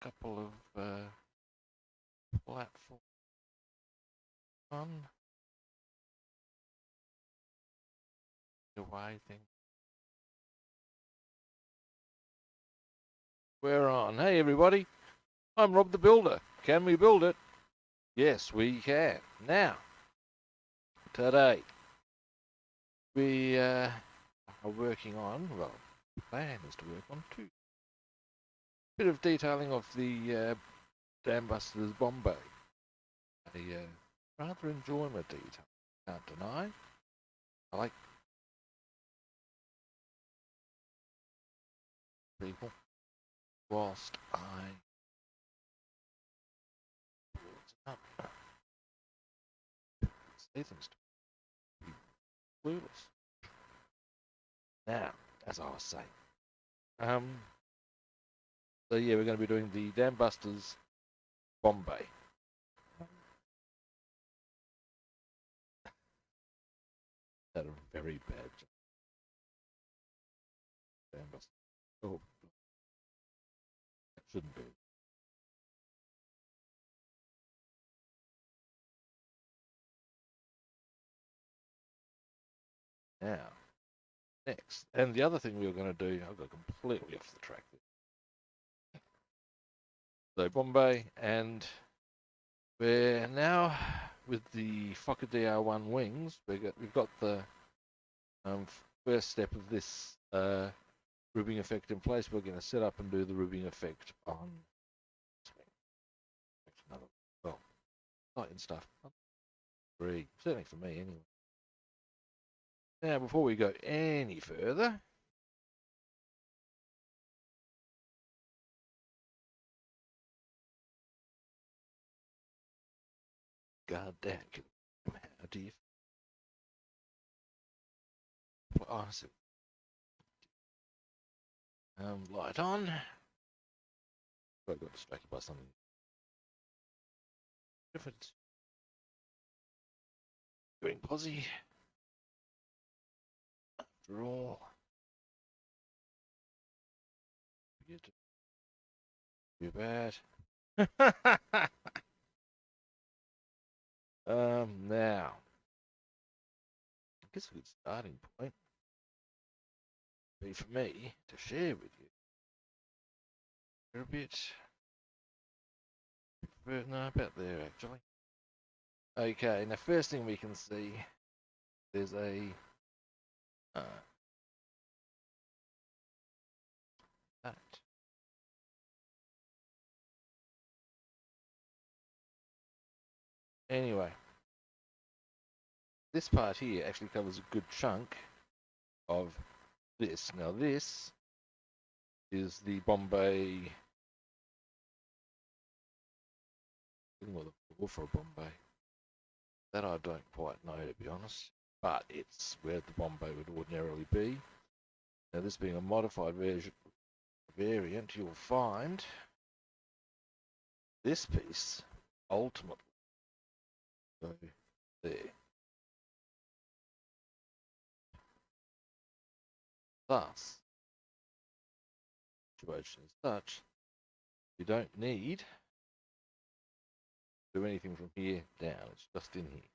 couple of platforms on the way thing. We're on. Hey everybody, I'm Rob the Builder. Can we build it? Yes, we can. Now, today, we are working on, well, the plan is to work on two. Bit of detailing of the Dambusters Bombay. A rather enjoyable detail, can't deny. I like people whilst I build up. Say things to be clueless. Now, as I was saying, so yeah, we're going to be doing the Dambusters Bombay. That a very bad job. Dambusters. Oh, that shouldn't be. Now, next, and the other thing we were going to do, I got completely off the track there. So Bombay, and we're now with the Fokker Dr.1 wings. We've got the first step of this ribbing effect in place. We're going to set up and do the ribbing effect on another, well, light and stuff. Three, certainly for me anyway. Now, before we go any further, God damn, how do you? Oh, I see. Light on. I got distracted by something different. Doing posy. After all, too bad. Now, I guess a good starting point would be for me to share with you a bit. No, about there actually. Okay, now first thing we can see, there's a that. Anyway, this part here actually covers a good chunk of this. Now this is the Bombay, or the for a Bombay. That I don't quite know, to be honest, but it's where the Bombay would ordinarily be. Now this being a modified variant, you'll find this piece ultimately go there. Thus, the situation is such you don't need to do anything from here down. It's just in here.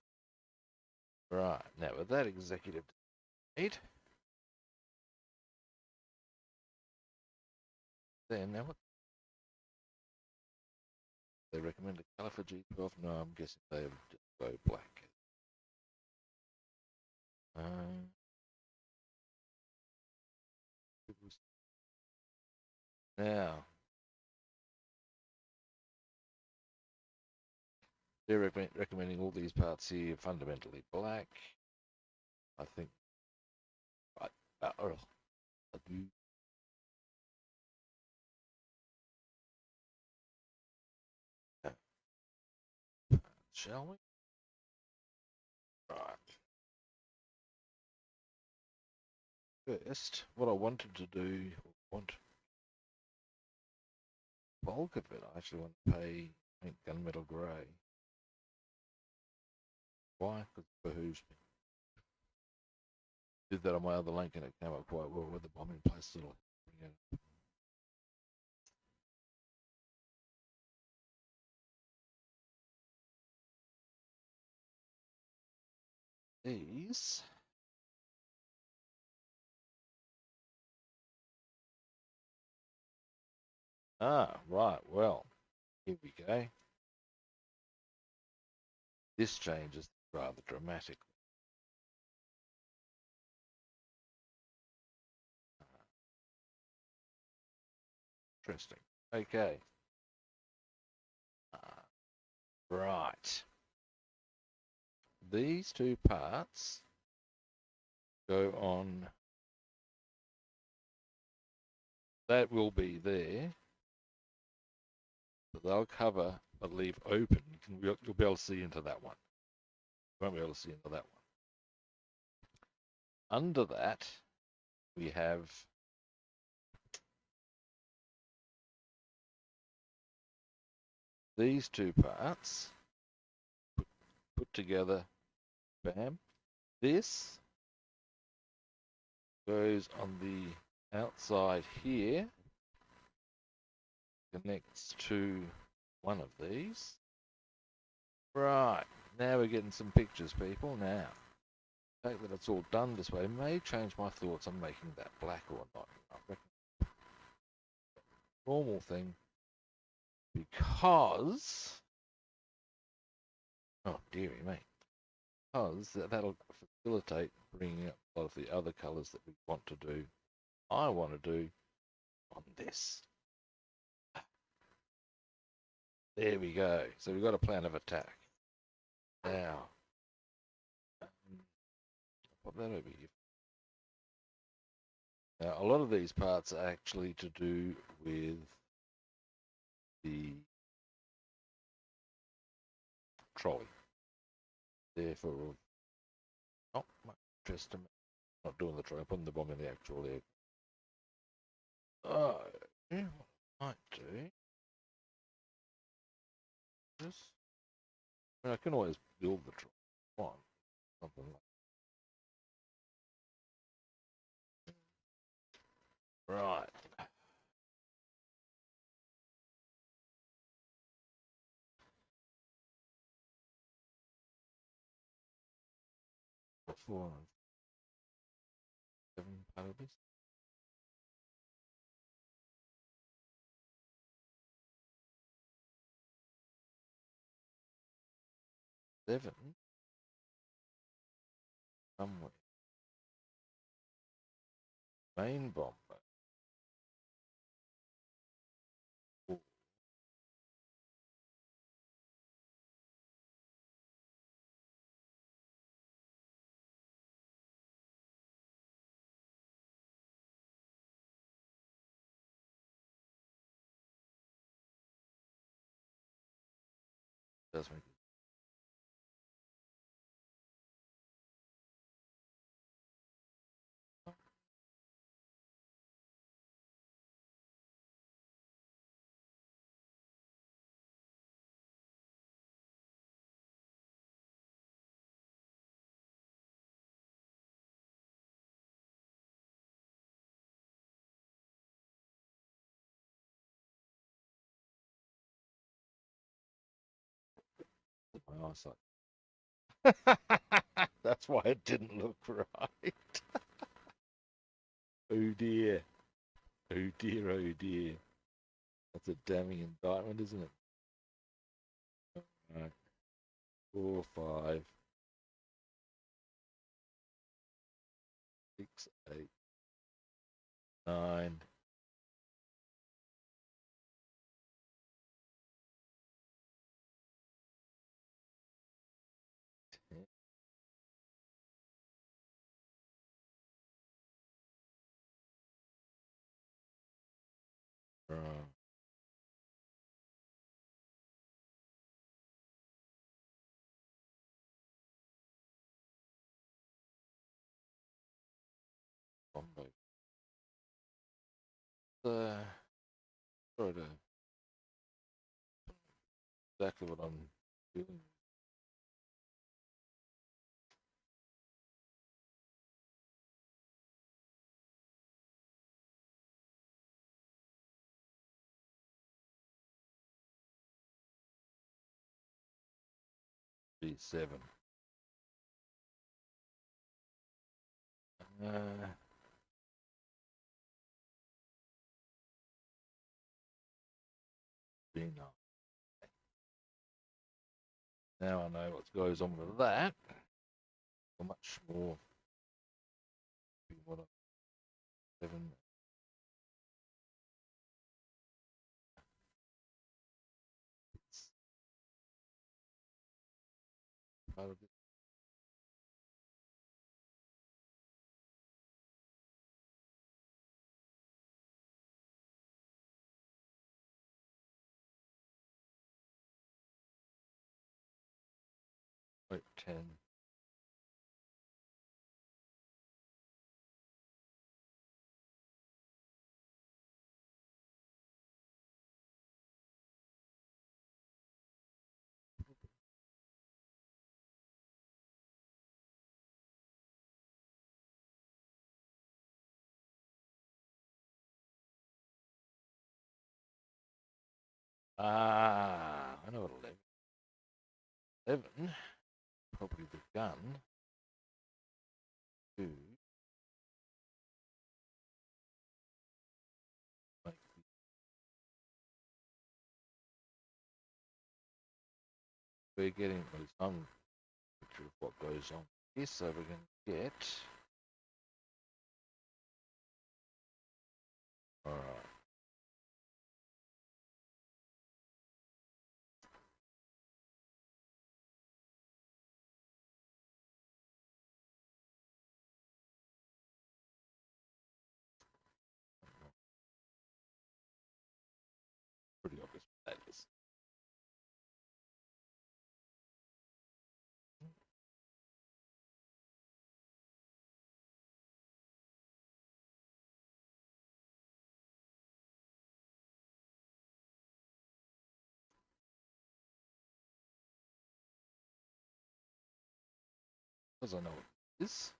Right, now with that executive need, then now what they recommend a colour for G12? No, I'm guessing they have just go black. Now, they're recommending all these parts here fundamentally black. I think, I do. Shall we? Right. First, what I wanted to do, bulk of it, I actually want to pay, I think, gunmetal grey. Why? Because it behooves me. Did that on my other link and it came up quite well with the bombing place little. these. Ah, right, well, here we go. This changes rather dramatically. Interesting. Okay. Right. These two parts go on. That will be there. But they'll cover but leave open. You'll be able to see into that one. You won't be able to see into that one. Under that, we have these two parts put together. Bam. This goes on the outside here, connects to one of these. Right, now we're getting some pictures, people. Now, the fact that it's all done this way may change my thoughts on making that black or not. I reckon normal thing, because, oh dearie me, because that'll facilitate bringing up a lot of the other colours that we want to do, I want to do on this. There we go. So we've got a plan of attack. Now, put that over here. Now, a lot of these parts are actually to do with the trolley. Therefore, not much interest to me. Not doing the trolley, I'm putting the bomb in the actual air. Oh, yeah, what I might do. Just, I mean, I can always build the trolley. One, something like. Right. Four, seven pallets. Seven. Somewhere. Main bomber. Four. Does make my eyesight. That's why it didn't look right. Oh dear. Oh dear, oh dear. That's a damning indictment, isn't it? Right. 4, 5, 6, 8, 9. Right. Combo. Sort of exactly what I'm doing. B7. B9. Now I know what goes on with that. Much more. What 7. Part of this. Wait, 10. I know what 11. 11, probably the gun. 2. Make we're getting some picture of what goes on here, so we're going to get. Alright. Pretty obvious what that is. Because I know what it is.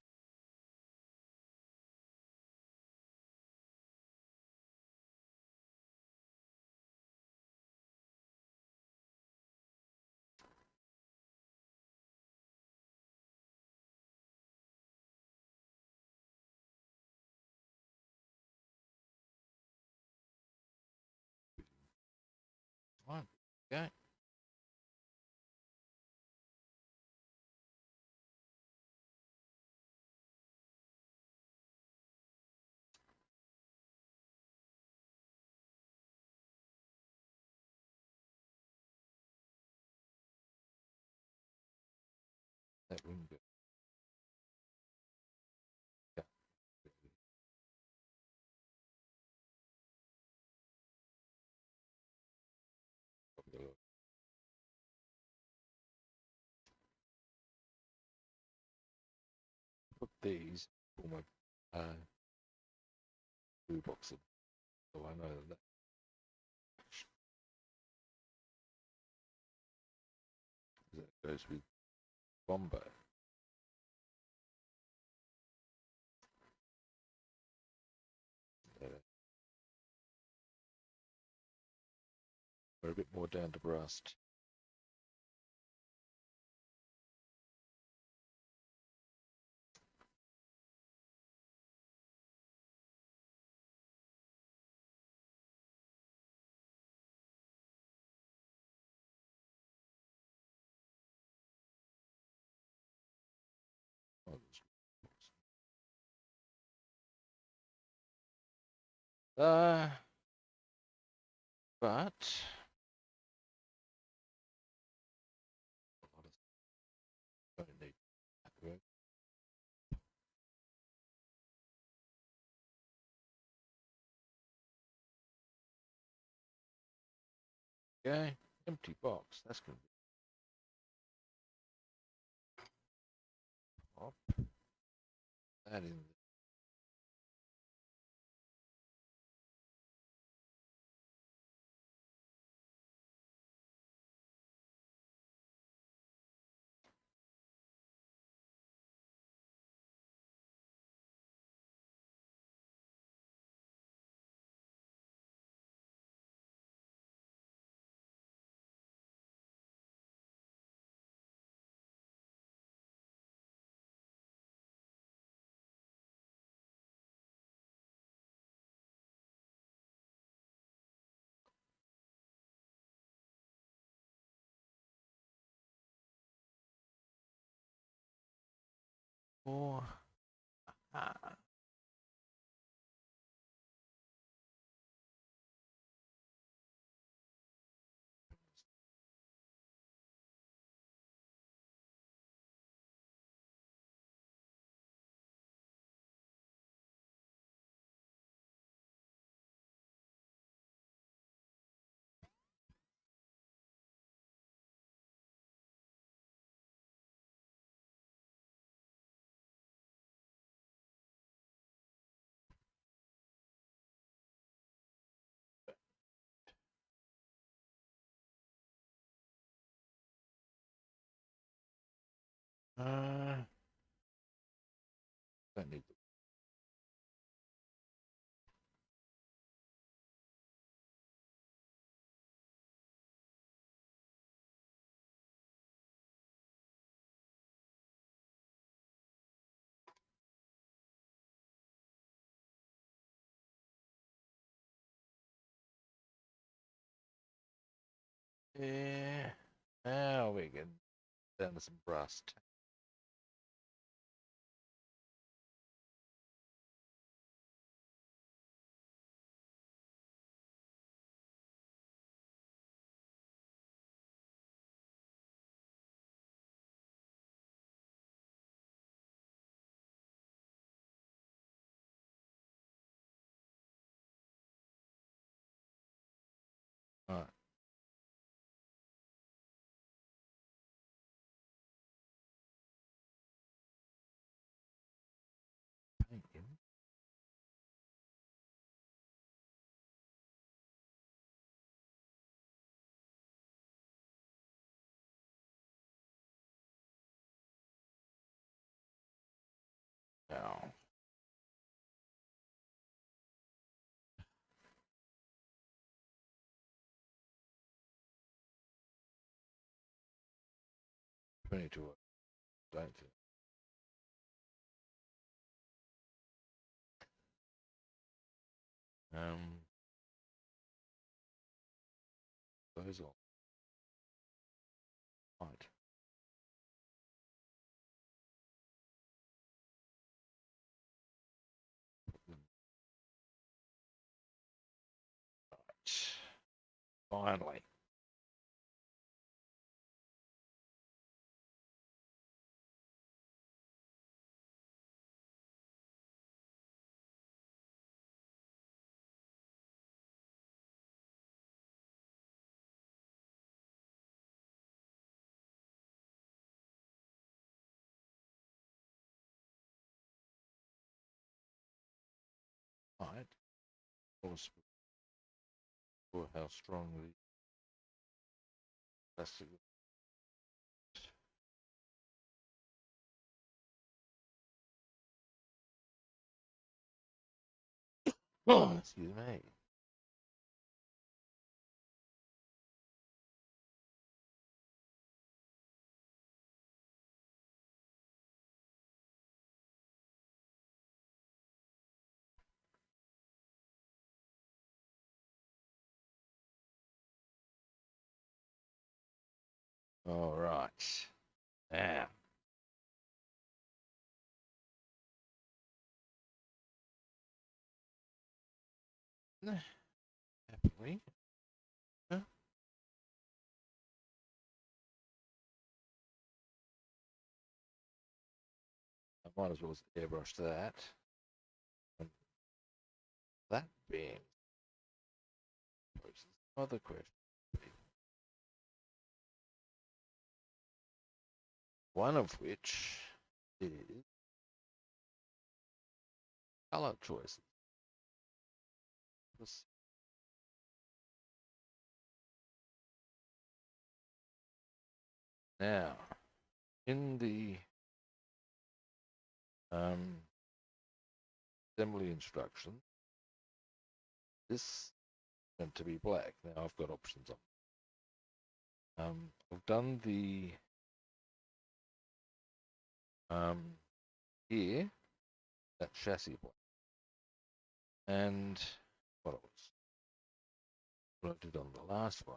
Fine. Okay. That window. Yeah. Put these for my blue box, so I know that goes with Bombo. We're a bit more down to brass. But don't need that work. Okay, empty box. That's gonna be pop that in. 4. Don't need Yeah. Now we get down to some brass tacks. Alright. Paint him. Now. $22. Don't think. Those all. Right. Finally. Right. Course, how strong the plastic. Oh, excuse me. All right. Now. Happily. Huh? I might as well airbrush that. And that being poses another question. One of which is color choices. Now, in the assembly instruction, this is meant to be black. Now I've got options on. I've done the here that chassis black, and what I did on the last one.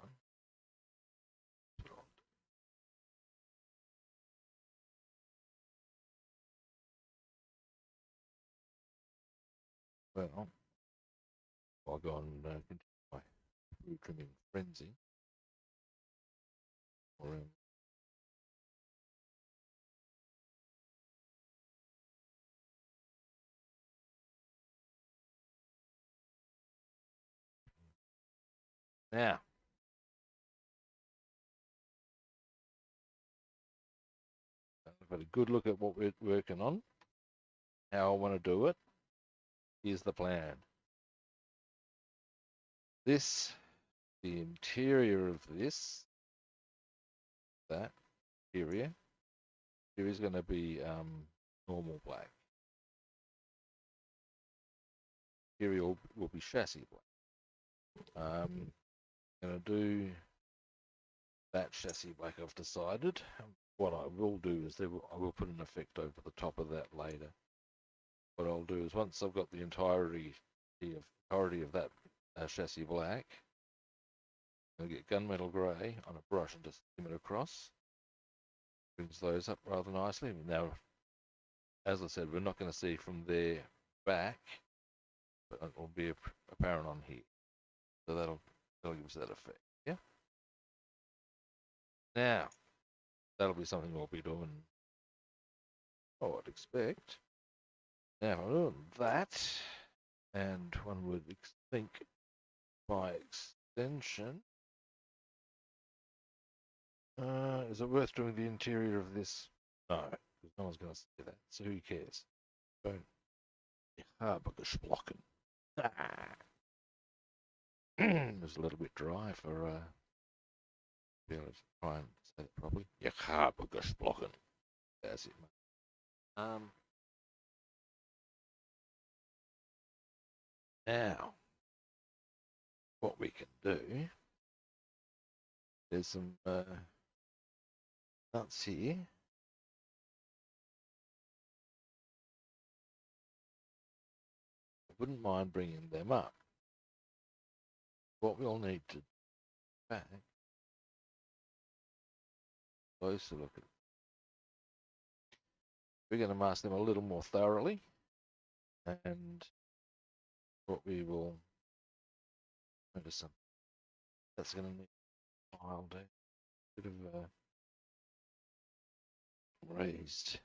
Well, I'll go and continue my food trimming frenzy. Now, I've had a good look at what we're working on, how I want to do it. Here's the plan. This, the interior of this, that interior is going to be normal black. Interior will be chassis black. Going to do that chassis black. I've decided. What I will do is I will put an effect over the top of that later. What I'll do is once I've got the entirety of that chassis black, I'll get gunmetal grey on a brush and just skim it across. Brings those up rather nicely. Now, as I said, we're not going to see from there back, but it will be apparent on here. So that'll give us that effect. Yeah. Now, that'll be something we'll be doing. Oh, I'd expect. Now, I'm doing that, and one would think by extension, is it worth doing the interior of this? No, because no one's going to see that. So who cares? Don't. Gesprochen. It was a little bit dry for be able to try and say it properly. Ich habe gesprochen. That's it, mate. Now, what we can do, there's some nuts here. I wouldn't mind bringing them up. What we'll need to back, closer look at. We're going to mask them a little more thoroughly, and what we will notice some. That's going to need piled a bit of raised.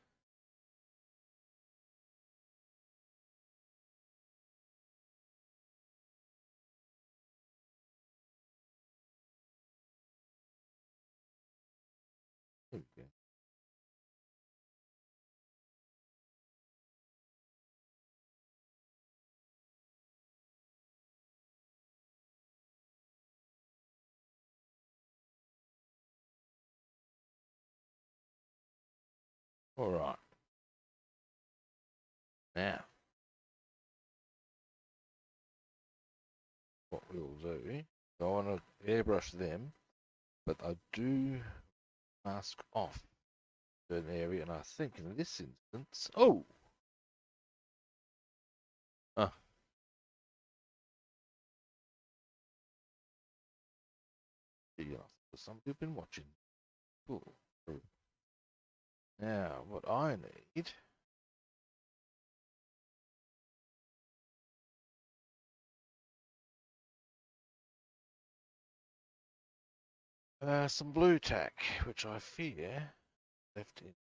There we go. All right. Now, what we'll do, I want to airbrush them, but I do mask off an area, and I think in this instance, yeah, some people have been watching. Cool. Now, what I need some blue tack, which I fear left in.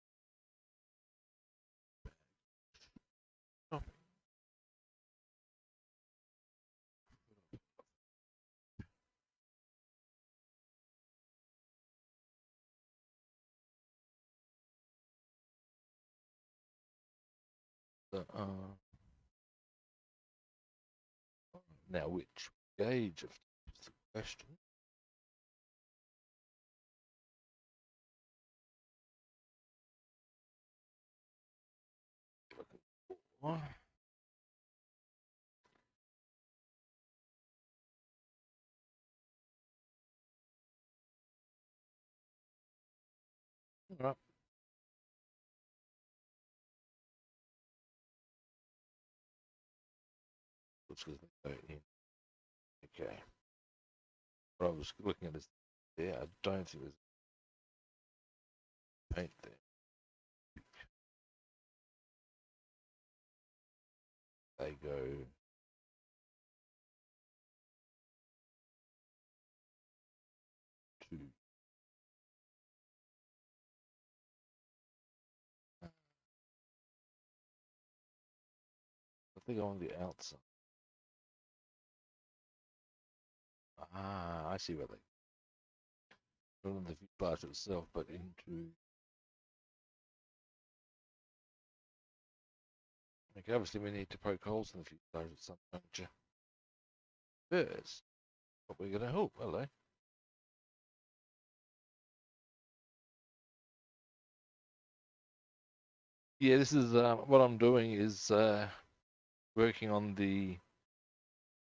Now, which gauge of the question? All right. Okay. What I was looking at is there. I don't think there's paint there. They go I think on the outside. Ah, I see what they. Not in the fuselage itself, but into. Okay, obviously we need to poke holes in the fuselage at some juncture. First, what we're gonna. Oh, hello. Yeah, this is what I'm doing is working on the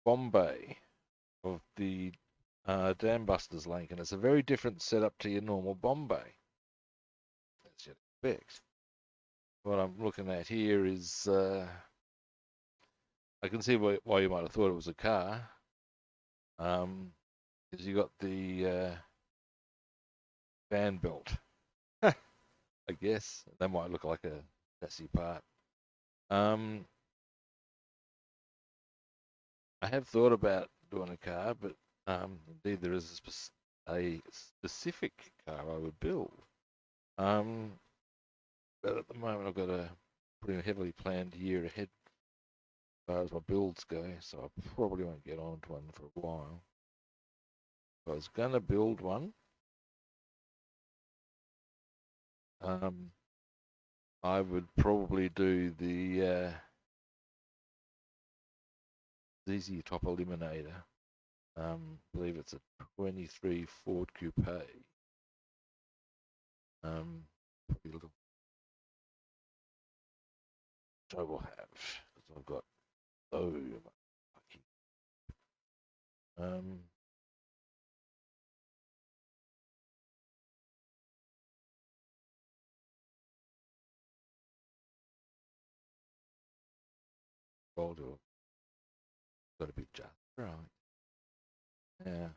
bomb bay of the Dambusters link, and it's a very different setup to your normal bomb bay, as you'd expect. What I'm looking at here is I can see why you might have thought it was a car, because you got the fan belt. I guess that might look like a chassis part. I have thought about doing a car, but indeed there is a specific car I would build. But at the moment I've got a pretty heavily planned year ahead as far as my builds go, so I probably won't get onto one for a while. If I was going to build one, I would probably do the ZZ Top Eliminator. I believe it's a 23 Ford Coupe. Probably a little I will have because I've got so much lucky. Boulder got a bit just right. Yeah.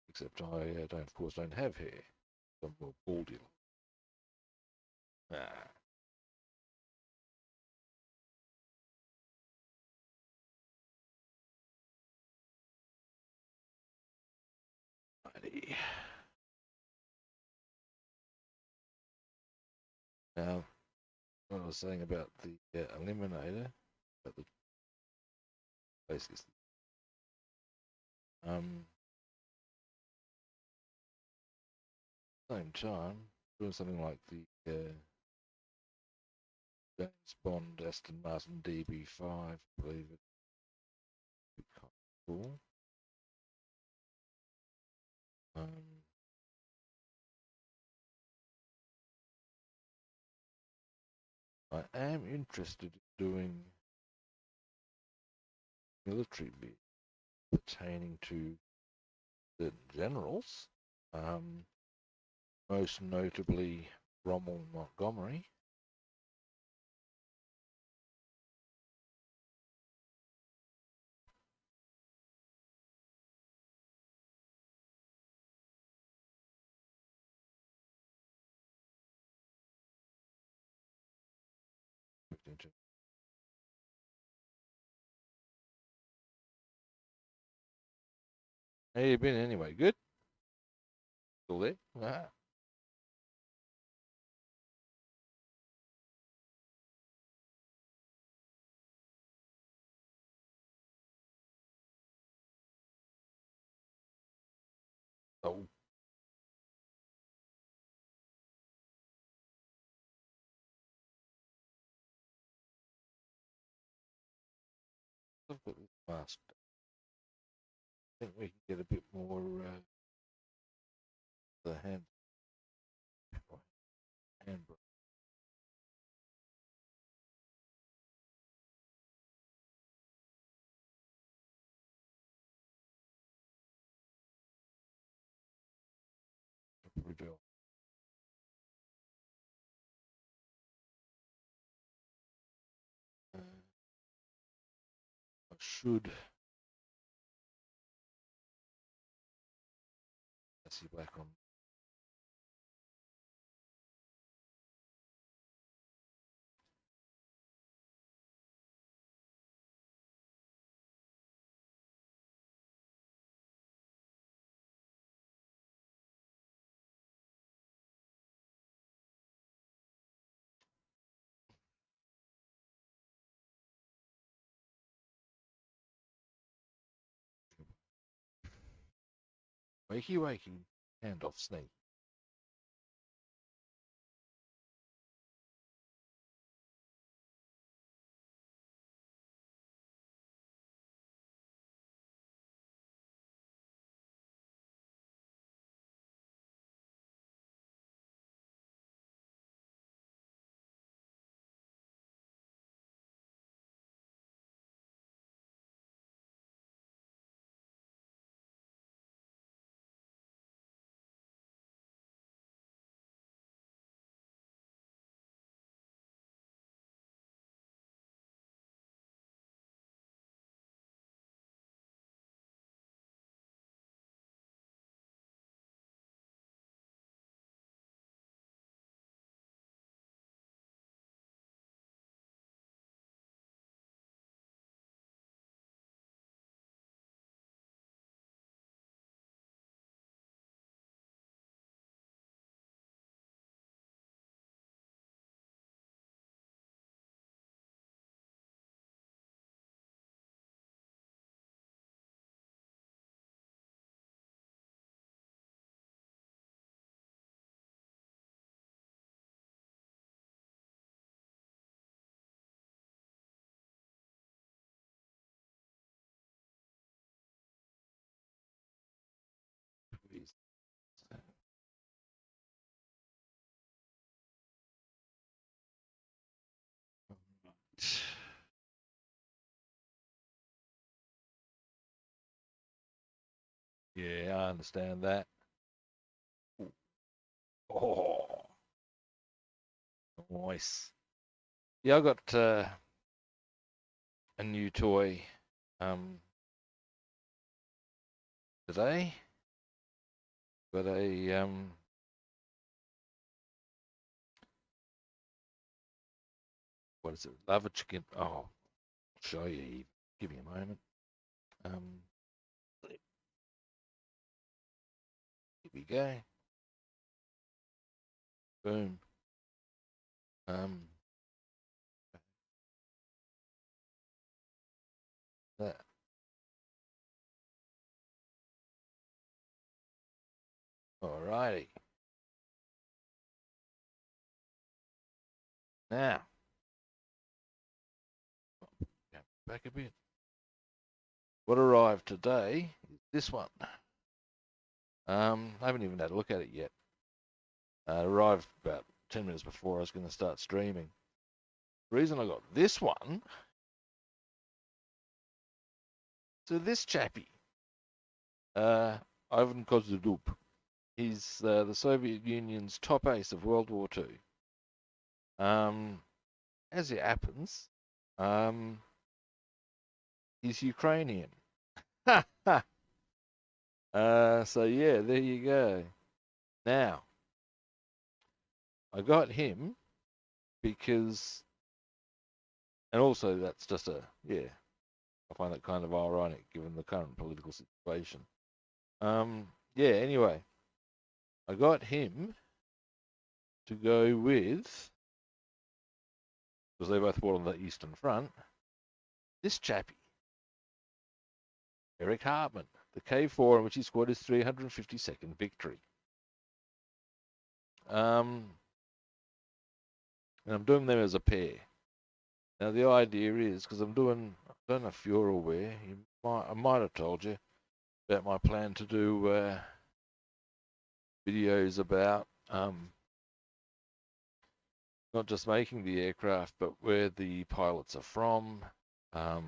Except I don't, of course, don't have hair. I'm more baldy. Ah. Righty. Now, what I was saying about the eliminator, about the basically, same time, doing something like the James Bond Aston Martin DB5, I believe it. Kind of cool. I am interested in doing military bit pertaining to the generals, most notably Rommel Montgomery. How you been anyway? Good? Still there? Ah. Oh. I've got this mask. I think we can get a bit more the hand Revell. I should see back on. Wakey, wakey. Handoff sneak. Yeah, I understand that. Oh, nice. Yeah, I got a new toy today. Got a what is it? Lava chicken. Oh, I'll show you. Give me a moment. Um, here we go. Boom. Um, that. Alrighty. Now, go back a bit. What arrived today is this one. I haven't even had a look at it yet. It arrived about 10 minutes before I was going to start streaming. The reason I got this one, so this chappie, Ivan Kozlov, he's the Soviet Union's top ace of World War II. As it happens, he's Ukrainian. So yeah, there you go. Now, I got him because, and also that's just yeah, I find it kind of ironic given the current political situation. Yeah, anyway, I got him to go with, because they both fought on the Eastern Front, this chappie, Eric Hartman, the K4 in which he scored his 352nd victory. And I'm doing them as a pair. Now the idea is, because I don't know if you're aware, I might have told you about my plan to do videos about not just making the aircraft, but where the pilots are from, a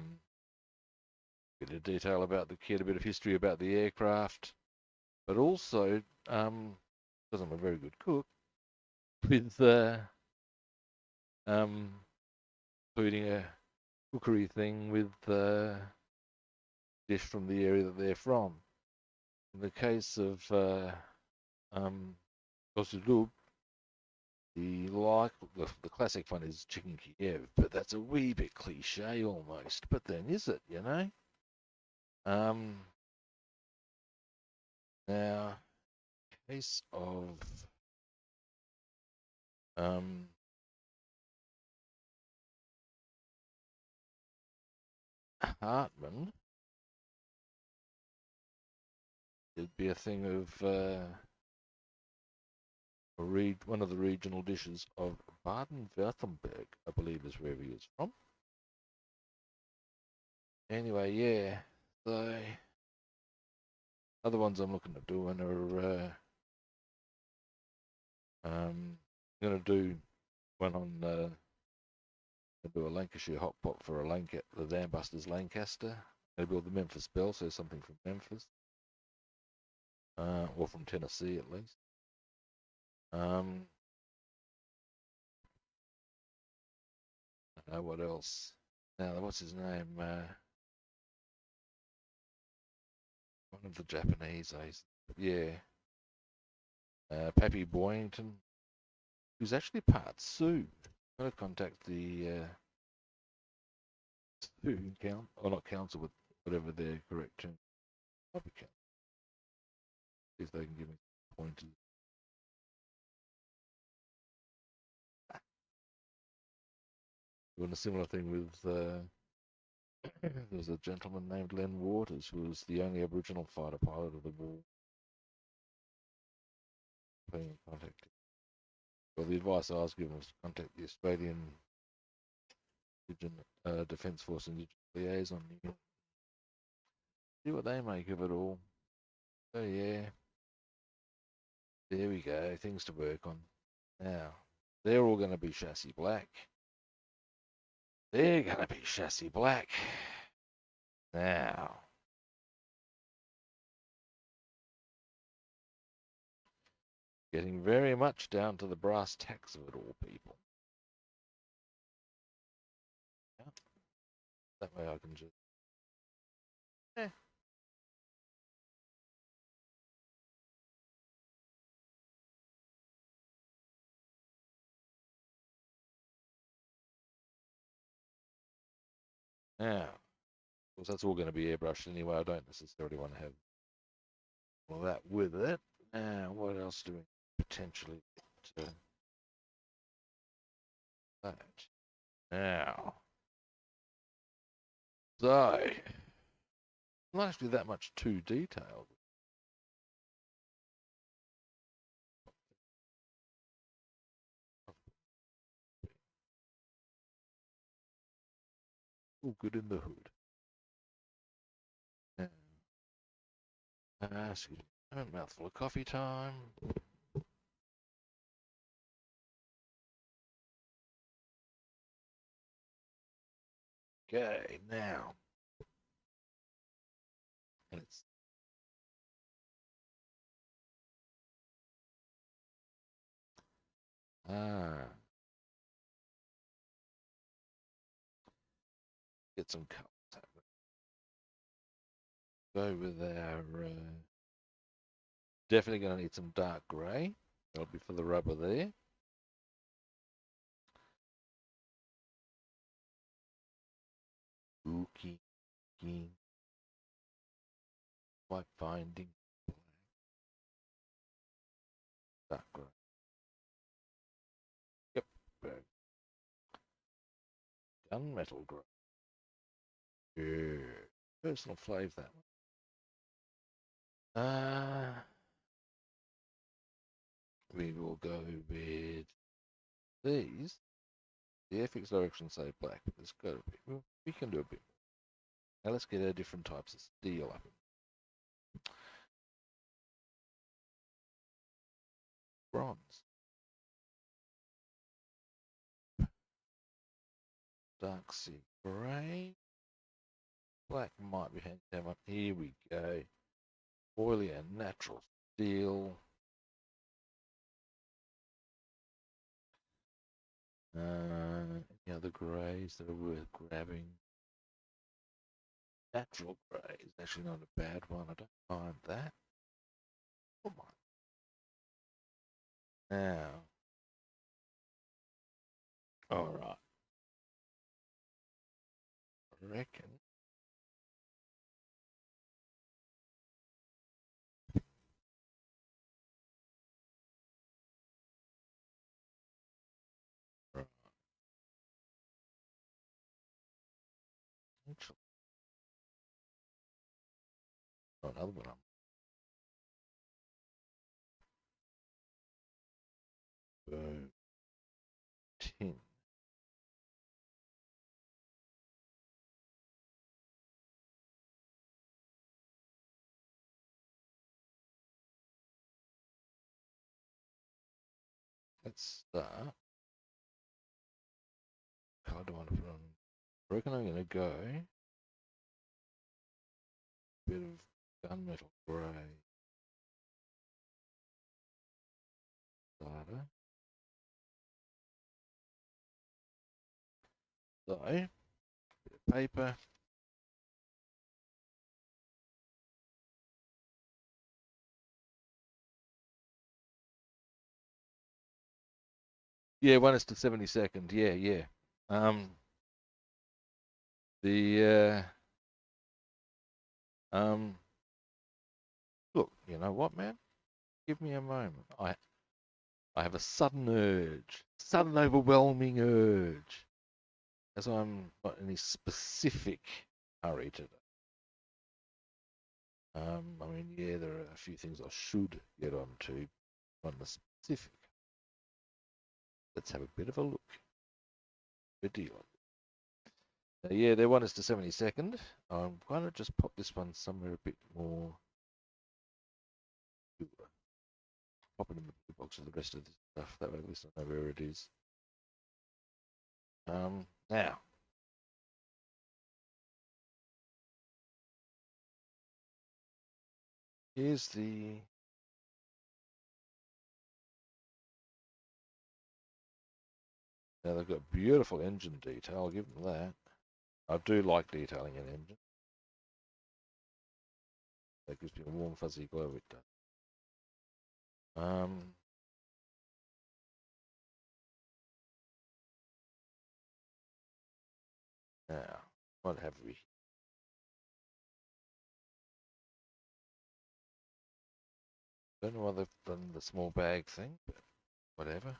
bit of detail about the kit, a bit of history about the aircraft, but also, because I'm a very good cook, with including a cookery thing with dish from the area that they're from. In the case of Kosilub, the classic one is chicken Kiev, but that's a wee bit cliche almost. But then is it, you know? Now, case of Hartman, it'd be a thing of one of the regional dishes of Baden-Württemberg, I believe is where he is from. Anyway, yeah. So other ones I'm looking at doing are I'm gonna do one on do a Lancashire hot pot for the Dambusters Lancaster. Maybe build the Memphis Belle, so something from Memphis, or from Tennessee at least. I don't know what else. Now, what's his name? One of the Japanese, yeah. Pappy Boyington, who's actually part Sioux. I'm going to contact the Sioux council, or not council, but whatever their correct term. Probably council. See if they can give me pointers. Doing a similar thing with there's a gentleman named Len Waters who was the only Aboriginal fighter pilot of the war. Being contacted. Well, the advice I was given was to contact the Australian Defence Force Indigenous Liaison Unit. See what they make of it all. So yeah, there we go. Things to work on. Now, they're all going to be chassis black. They're going to be chassis black. Now, getting very much down to the brass tacks of it all, people. Yeah. That way I can just... Now, of course, that's all going to be airbrushed anyway. I don't necessarily want to have all that with it. Now, what else do we potentially get to that? Now, so, not actually that much too detailed. All good in the hood. Excuse me. A mouthful of coffee time. Okay, now. Let's get some colors happening. Go with our definitely going to need some dark grey. That'll be for the rubber there. Ookie, by finding dark grey. Yep. Gunmetal grey. Yeah. Personal flave that one. We will go with these. The Airfix directions say black, but there's got to be. Well, we can do a bit more. Now let's get our different types of steel up. Bronze. Dark sea grey. Black might be handy to have up. Here we go. Oily and natural steel. Any other greys that are worth grabbing? Natural grey is actually not a bad one. I don't mind that. Come on. Now. Alright. I reckon. Right. Oh, another one. let's start. Colour do I want to put on? I reckon I'm going to go a bit of gunmetal grey. Starter. So, bit of paper. Yeah, 1:72. Yeah, yeah. The look, you know what, man? Give me a moment. I have a sudden urge, sudden overwhelming urge, as I'm not in any specific hurry today. I mean, yeah, there are a few things I should get onto, on the specific. Let's have a bit of a look. Video. Yeah, they're 1:72. I'm going to just pop this one somewhere a bit more. Pop it in the box of the rest of the stuff. That way at least I know where it is. Now. Here's the now they've got beautiful engine detail, I'll give them that. I do like detailing an engine. That gives me a warm fuzzy glow, it does. Now, what have we? Don't know why they've done the small bag thing, but whatever.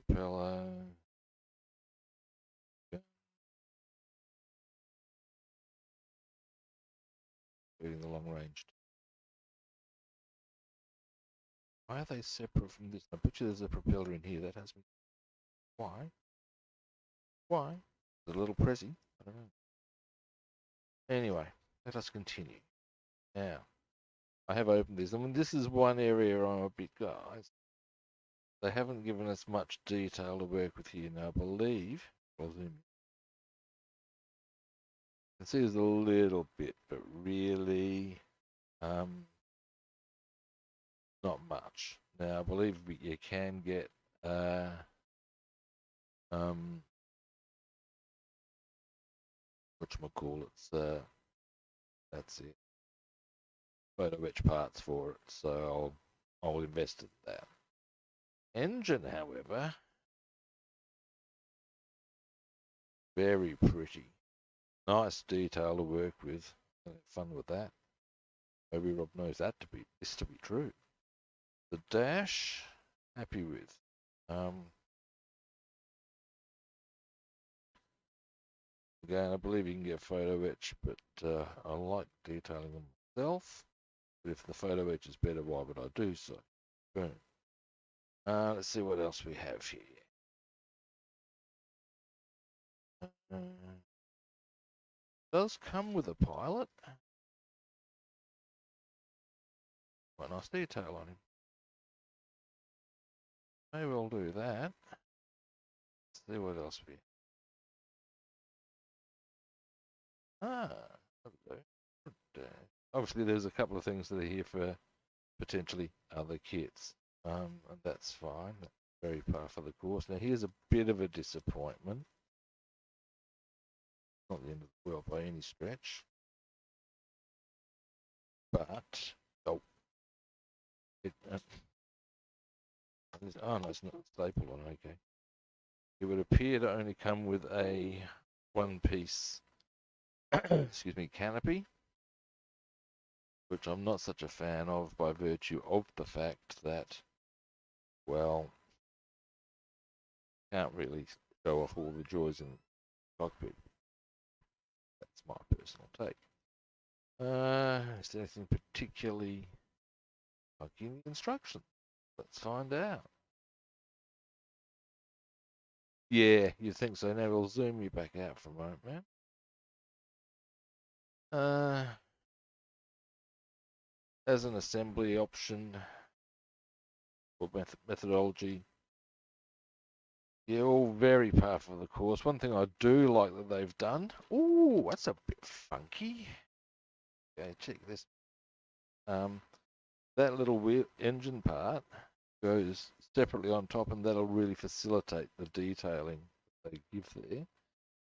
Propeller. Getting the long range. Why are they separate from this? I bet you there's a propeller in here. That has me. Why? Why? The little Prezi? I don't know. Anyway, let us continue. Now, I have opened this. I mean, this is one area I'm a bit, guys. They haven't given us much detail to work with here now, I believe. I'll zoom in. You can see there's a little bit, but really, not much. Now, I believe you can get, whatchamacallits, that's it. Photo etch parts for it, so I'll invest in that. Engine, however, very pretty. Nice detail to work with. Fun with that. Maybe Rob knows that to be true. The dash, happy with. Again, I believe you can get photo etch, but I like detailing them myself. But if the photo etch is better, why would I do so? Boom. Let's see what else we have here. Does come with a pilot. Quite nice detail on him. Maybe I'll do that. Let's see what else we have. Obviously, there's a couple of things that are here for potentially other kits, and that's fine. That's very par for the course. Now, here's a bit of a disappointment. Not the end of the world by any stretch, but oh, oh no, it's not staple on. Okay, it would appear to only come with a one-piece, excuse me, canopy, which I'm not such a fan of by virtue of the fact that, well, can't really show off all the joys in the cockpit. That's my personal take. Is there anything particularly like in the instructions? Let's find out. Yeah, you think so. Now we'll zoom you back out for a moment, man. As an assembly option or methodology, yeah, all very par for the course. One thing I do like that they've done. Ooh, that's a bit funky. Okay, check this. That little wheel engine part goes separately on top, and that'll really facilitate the detailing they give there.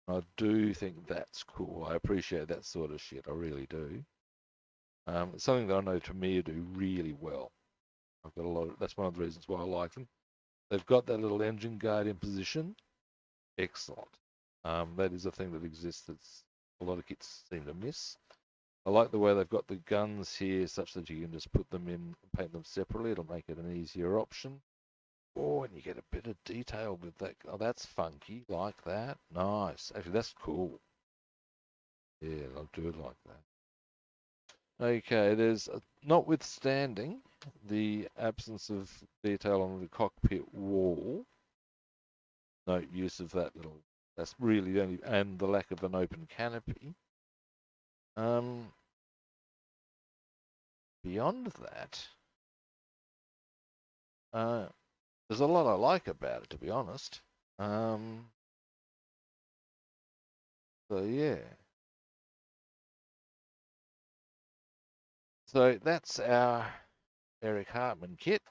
I do think that's cool. I appreciate that sort of shit. I really do. It's something that I know Tamiya do really well. I've got a lot of, that's one of the reasons why I like them. They've got that little engine guard in position. Excellent. That is a thing that exists that a lot of kits seem to miss. I like the way they've got the guns here such that you can just put them in and paint them separately. It'll make it an easier option. Oh, and you get a bit of detail with that. Oh, that's funky. Like that. Nice. Actually, that's cool. Yeah, I'll do it like that. Okay, there's, notwithstanding the absence of detail on the cockpit wall, no use of that little, that's really the only, and the lack of an open canopy. Beyond that, there's a lot I like about it, to be honest. So yeah. So that's our Eric Hartman kit.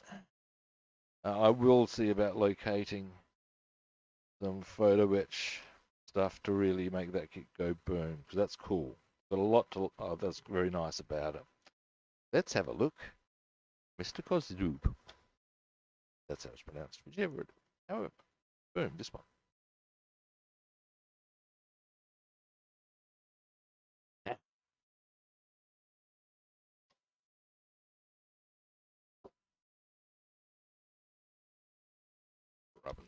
I will see about locating some photo etch stuff to really make that kit go boom, because that's cool. Got a lot to, oh, that's very nice about it. Let's have a look. Mr. Kozlub. That's how it's pronounced. However, boom, this one. Rubbing.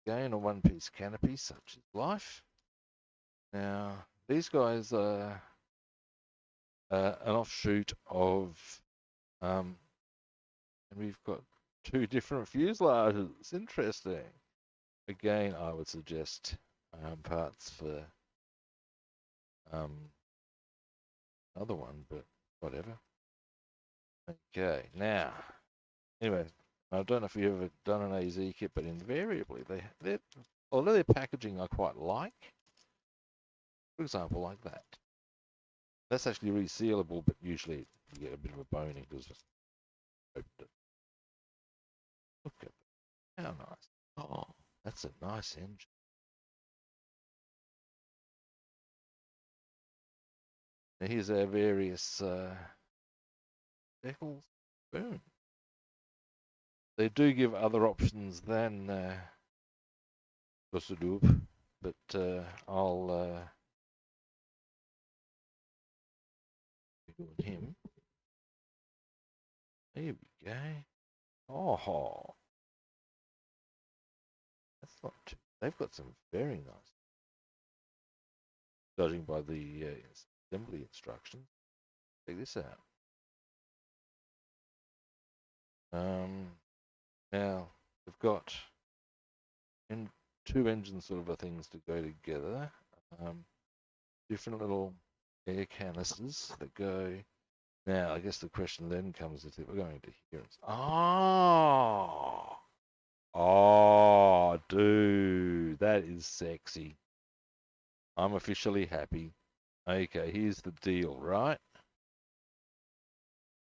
Again, a one-piece canopy, such is life. Now, these guys are an offshoot of, and we've got two different fuselages. Interesting. Again, I would suggest parts for another one, but whatever. Okay, now, anyway, I don't know if you've ever done an AZ kit, but invariably they're although their packaging I quite like. For example, like that. That's actually resealable, but usually you get a bit of a boning because it's opened it. Look at that. How nice. Oh, that's a nice engine. Now here's our various decals. Boom. They do give other options than Gosudup, but I'll be doing him. There we go. Oh, that's not too. They've got some very nice, judging by the assembly instructions. Check this out. Now we've got in two engine sort of things to go together. Different little air canisters that go. Now I guess the question then comes if we're going to here. Oh, dude, that is sexy. I'm officially happy. Okay, here's the deal, right?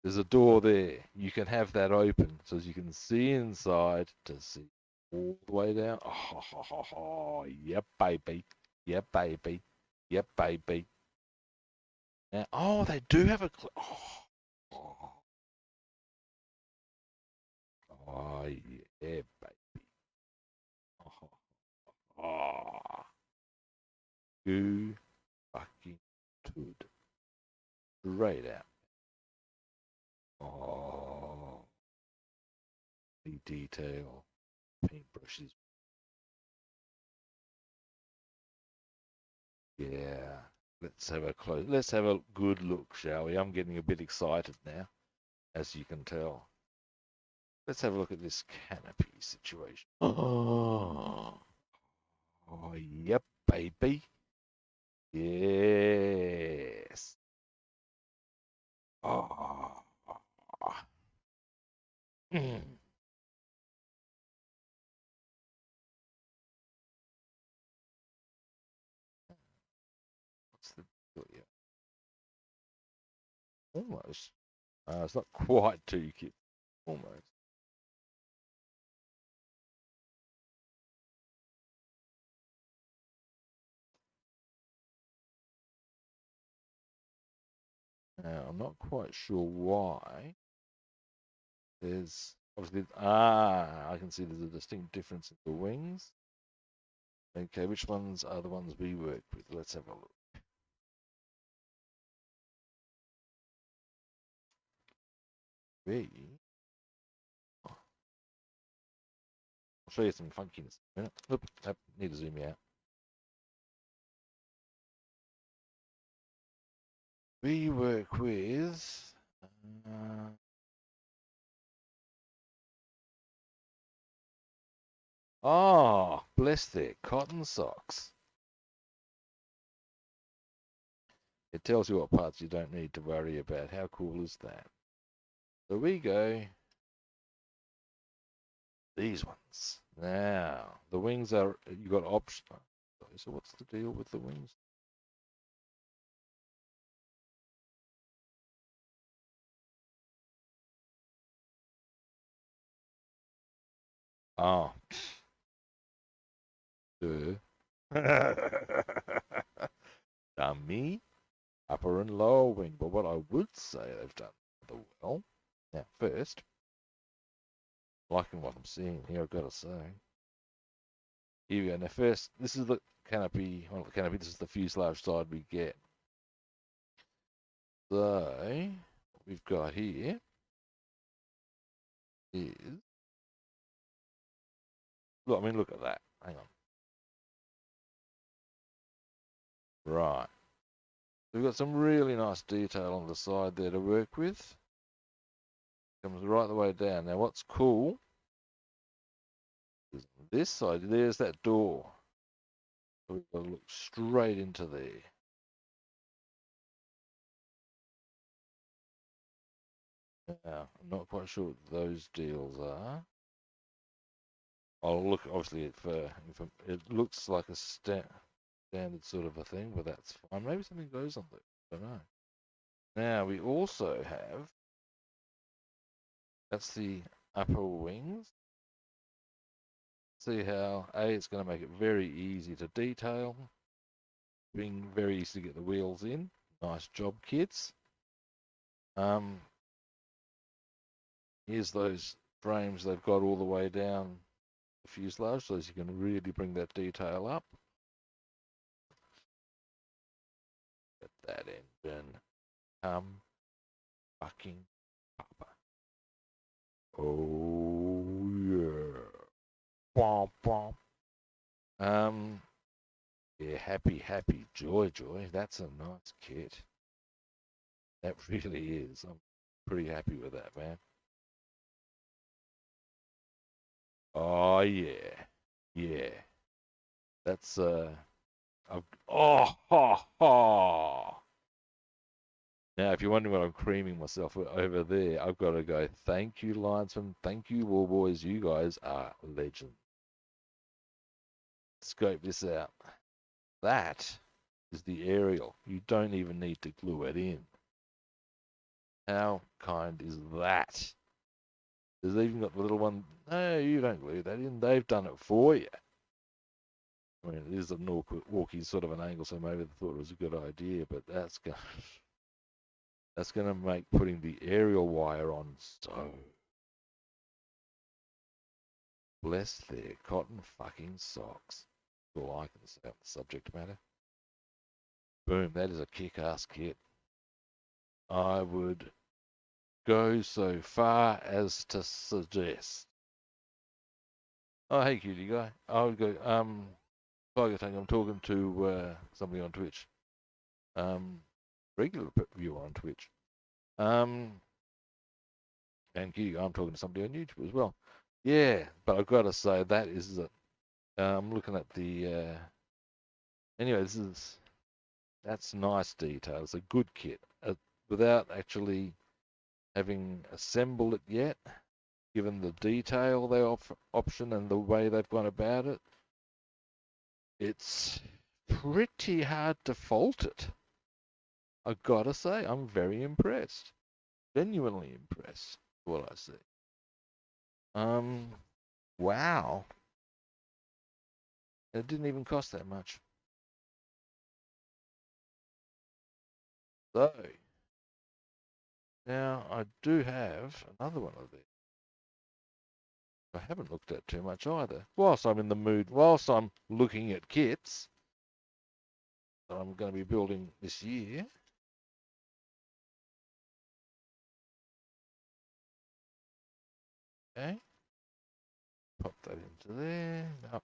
There's a door there. You can have that open so as you can see inside to see all the way down. Oh, yep, baby. Yep, baby. Yep, baby. Now, oh, they do have a. Oh, yeah, baby. Oh, goo fucking tood. Straight out. Oh, the detail. Paintbrushes. Yeah. Let's have a good look, shall we? I'm getting a bit excited now, as you can tell. Let's have a look at this canopy situation. Oh, yep, baby. Yes. Oh. Mm. What's the deal here? Almost. It's not quite 2 kits. Almost. Now, I'm not quite sure why. There's obviously, I can see there's a distinct difference in the wings. Okay, which ones are the ones we work with? Let's have a look. We, I'll show you some funkiness in a minute. Oop, need to zoom you out. We work with, oh, bless their cotton socks. It tells you what parts you don't need to worry about. How cool is that? So we go these ones. Now, the wings are, you got option. So what's the deal with the wings? Oh. Dummy. Upper and lower wing. But what I would say they've done well. Now, first, liking what I'm seeing here, I've got to say. Here we go. Now, first, this is the canopy. Well, the canopy, this is the fuselage side we get. So, what we've got here is. Look, I mean, look at that. Hang on. Right. We've got some really nice detail on the side there to work with. Comes right the way down. Now, what's cool is on this side, there's that door. So we've got to look straight into there. Now, I'm not quite sure what those deals are. I'll look, obviously, it looks like a standard sort of a thing, but that's fine. Maybe something goes on there. I don't know. Now, we also have, that's the upper wings. See how, A, it's going to make it very easy to detail. Being very easy to get the wheels in. Nice job, kids. Here's those frames they've got all the way down the fuselage, so as you can really bring that detail up. Get that engine. Fucking papa. Oh yeah. Bom, bom. Yeah, happy, joy. That's a nice kit. That really is. I'm pretty happy with that, man. Oh yeah. Yeah. That's oh ha ha. Now, if you're wondering what I'm creaming myself over there, I've got to go, thank you, linesman. Thank you, war boys. You guys are legends. Scope this out. That is the aerial. You don't even need to glue it in. How kind is that? There's even got the little one. No, you don't glue that in. They've done it for you. I mean, it is an awkward, walkie sort of an angle, so maybe they thought it was a good idea, but that's going to make putting the aerial wire on so. Bless their cotton fucking socks. That's all I can say on the subject matter. Boom, that is a kick-ass kit. I would go so far as to suggest. Oh, hey, cutie guy. I would go, Tiger Tank, I'm talking to somebody on Twitch. Regular viewer on Twitch. And cutie guy, I'm talking to somebody on YouTube as well. Yeah, but I've got to say, that is, I'm looking at the, anyway, this is That's nice detail. It's a good kit. Without actually having assembled it yet, given the detail they option and the way they've gone about it, it's pretty hard to fault it. I've got to say, I'm very impressed. Genuinely impressed with what I see. Wow. It didn't even cost that much. So, now I do have another one of these. I haven't looked at too much either. Whilst I'm in the mood, whilst I'm looking at kits that I'm going to be building this year. Okay. Pop that into there. No.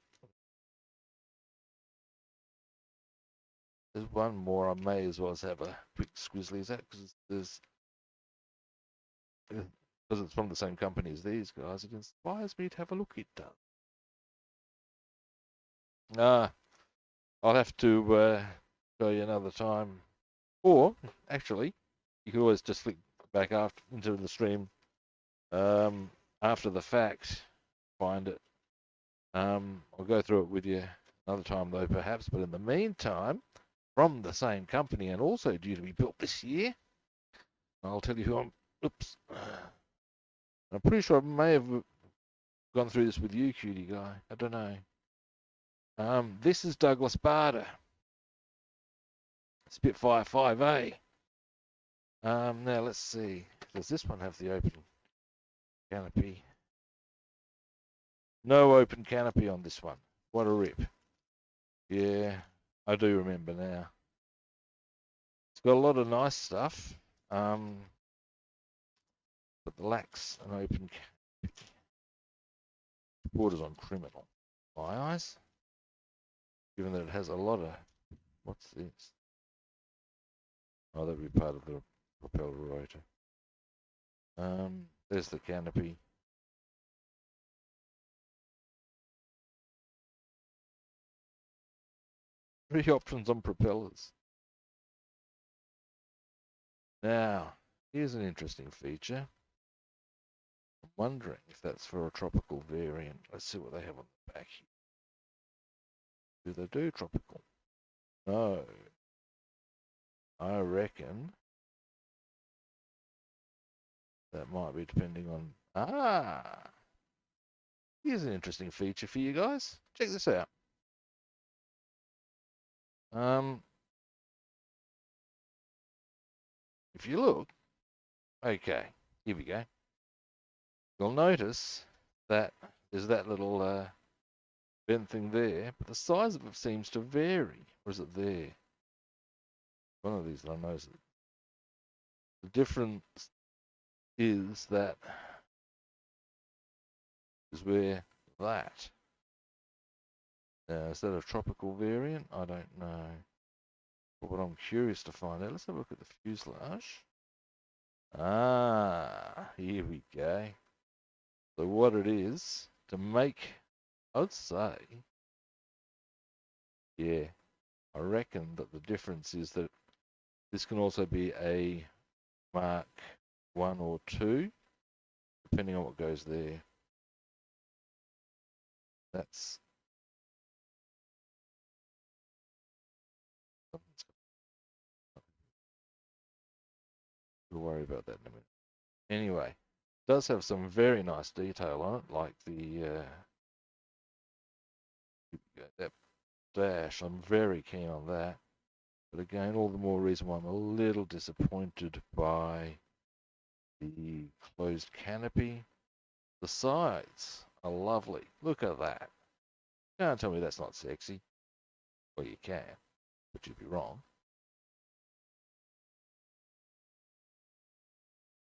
There's one more I may as well have a quick squizzlies at because it's from the same company as these guys. It inspires me to have a look at that. I'll have to show you another time. Or, actually, you can always just flick back after into the stream after the fact, find it. I'll go through it with you another time though, perhaps. But in the meantime, from the same company and also due to be built this year, I'll tell you who I'm. Oops. I'm pretty sure I may have gone through this with you, cutie guy. I don't know. This is Douglas Barter. Spitfire 5A. Now let's see. Does this one have the open canopy? No open canopy on this one. What a rip. Yeah, I do remember now. It's got a lot of nice stuff, but it lacks an open canopy. Borders on criminal. My eyes. Given that it has a lot of. What's this? Oh, that'd be part of the propeller rotor. There's the canopy. 3 options on propellers. Now, here's an interesting feature. I'm wondering if that's for a tropical variant. Let's see what they have on the back here. Do they do tropical? No. I reckon that might be depending on. Here's an interesting feature for you guys. Check this out. If you look, okay, here we go. You'll notice that there's that little vent thing there, but the size of it seems to vary. Or is it there? One of these that I noticed. The difference is that is where that. Now, is that a tropical variant? I don't know. But what I'm curious to find out, let's have a look at the fuselage. Here we go. So what it is, to make, I'd say, yeah, I reckon that the difference is that this can also be a Mark 1 or 2, depending on what goes there. That's we'll worry about that in a minute. Anyway, it does have some very nice detail on it, like the that dash. I'm very keen on that. But again, all the more reason why I'm a little disappointed by the closed canopy. The sides are lovely. Look at that. You can't tell me that's not sexy. Well, you can, but you'd be wrong.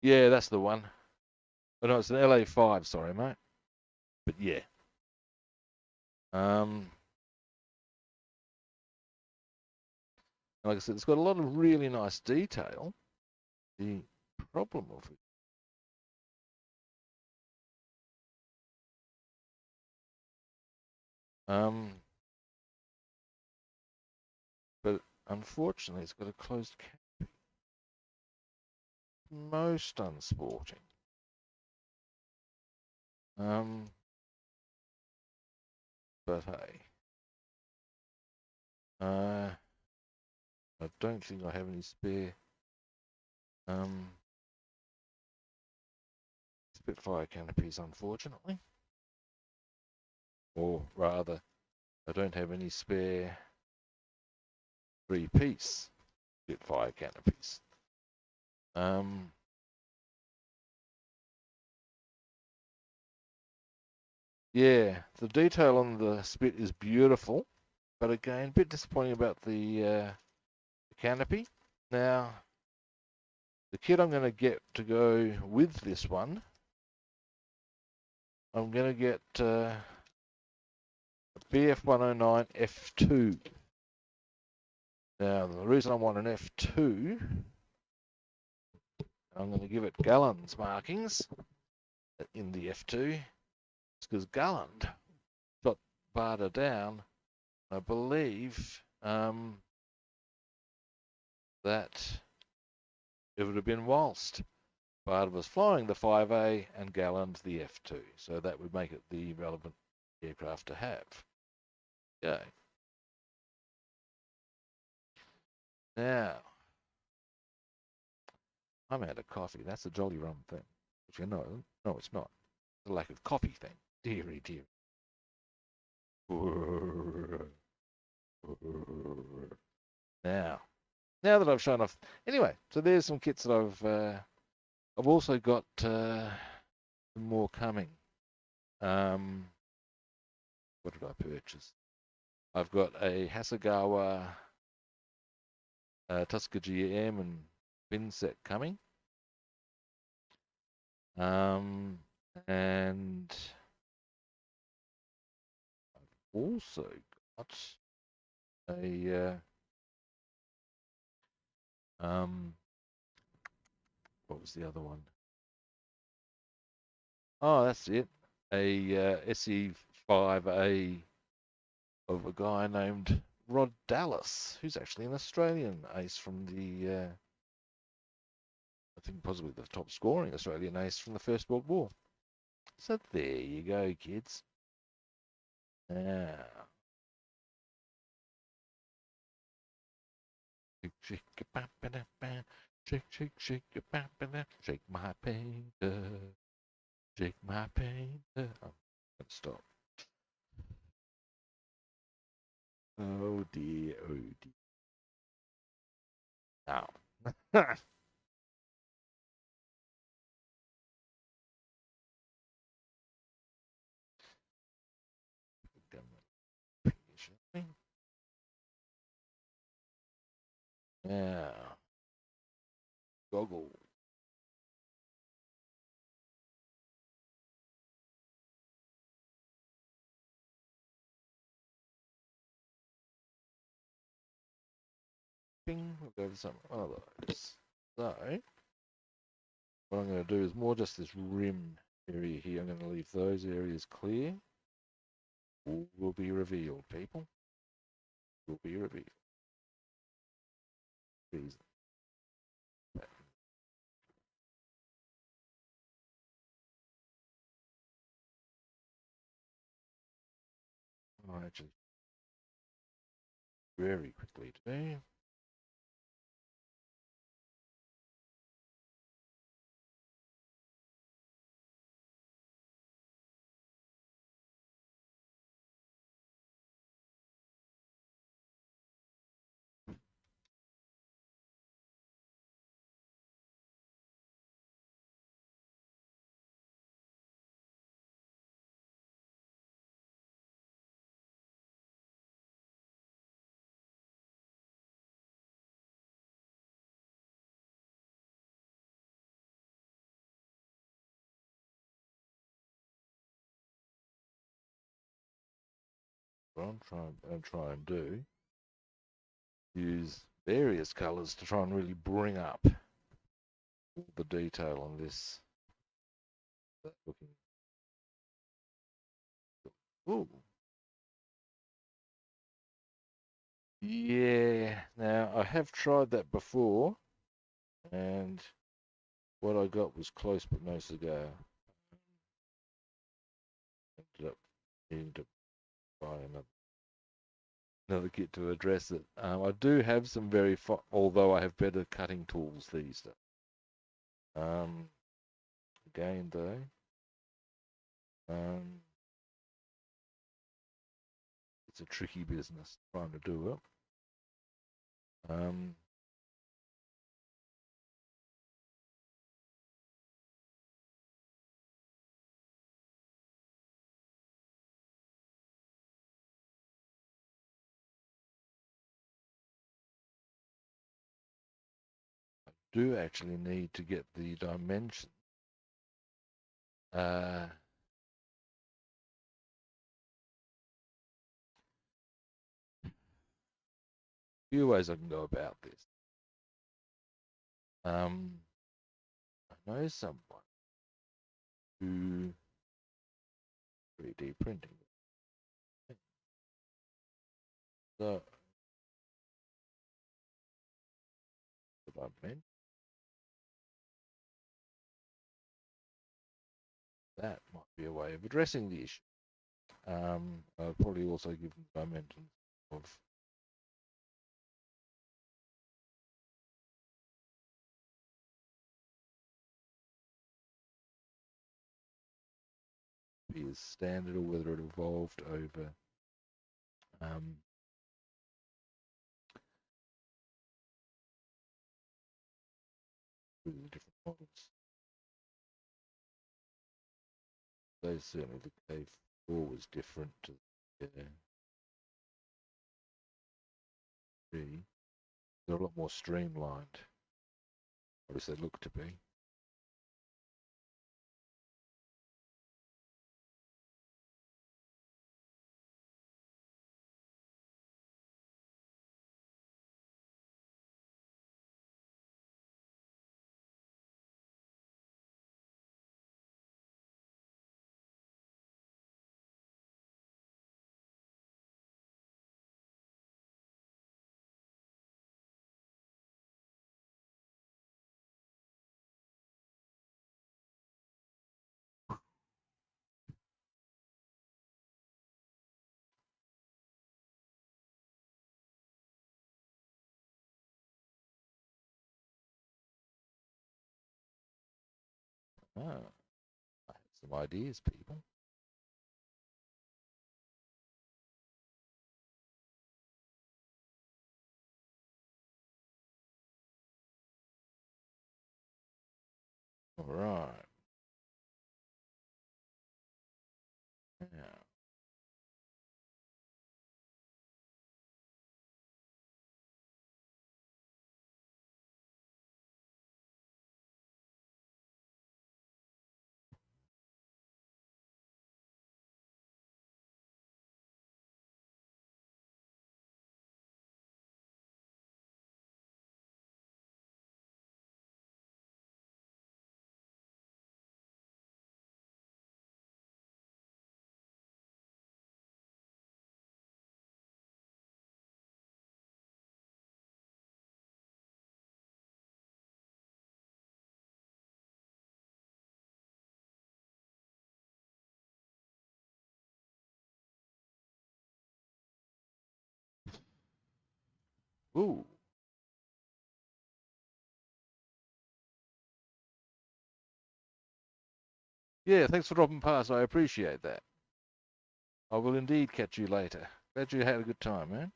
Yeah, that's the one. Oh, no, it's an LA5, sorry, mate. But yeah. Like I said, it's got a lot of really nice detail. The problem of it. But Unfortunately, it's got a closed canopy. Most unsporting. But hey, I don't think I have any spare Spitfire canopies, unfortunately. Or rather, I don't have any spare three-piece Spitfire canopies. Yeah, the detail on the Spit is beautiful, but again, a bit disappointing about the canopy. Now, the kit I'm going to get to go with this one, I'm going to get a BF109 F2. Now, the reason I want an F2, I'm going to give it Gallon's markings in the F2, because Galland got bartered down, I believe, that it would have been whilst Barter was flying the 5A and Galland the F2, so that would make it the relevant aircraft to have. Okay. Now, I'm out of coffee. That's a jolly rum thing. If you know, no, it's not. The lack of coffee thing. Deary, dear. Now that I've shown off. Anyway, so there's some kits that I've also got some more coming. What did I purchase? I've got a Hasegawa Tuskegee Airman bin set coming. And I've also got a what was the other one? Oh, that's it. A SE5A of a guy named Rod Dallas, who's actually an Australian ace from the I think possibly the top scoring Australian ace from the First World War. So there you go, kids. Now, shake, shake, shake, shake, shake my painter, shake my painter. I'm gonna stop. Oh dear, oh dear. Now, now, goggle. Bing, we'll go for some others. So, what I'm going to do is more just this rim area here. I'm going to leave those areas clear. All will be revealed, people. Will be revealed. Please. I'll actually very quickly today. What I'm trying and do, use various colours to try and really bring up all the detail on this. Looking. Ooh. Yeah, Now, I have tried that before, and what I got was close but no cigar. Ended up needing to buy another kit to address it. I do have some although I have better cutting tools these days. Again though, it's a tricky business trying to do it. Do actually need to get the dimensions. Few ways I can go about this. I know someone who 3D printing. So, what I meant, that might be a way of addressing the issue. I'll probably also give them dimensions of is standard or whether it evolved over through the different models. So certainly the K4 was different to the G. They're a lot more streamlined, or at least they look to be. I have some ideas, people. All right. Yeah. Ooh. Yeah, thanks for dropping past. I appreciate that. I will indeed catch you later. Glad you had a good time, man.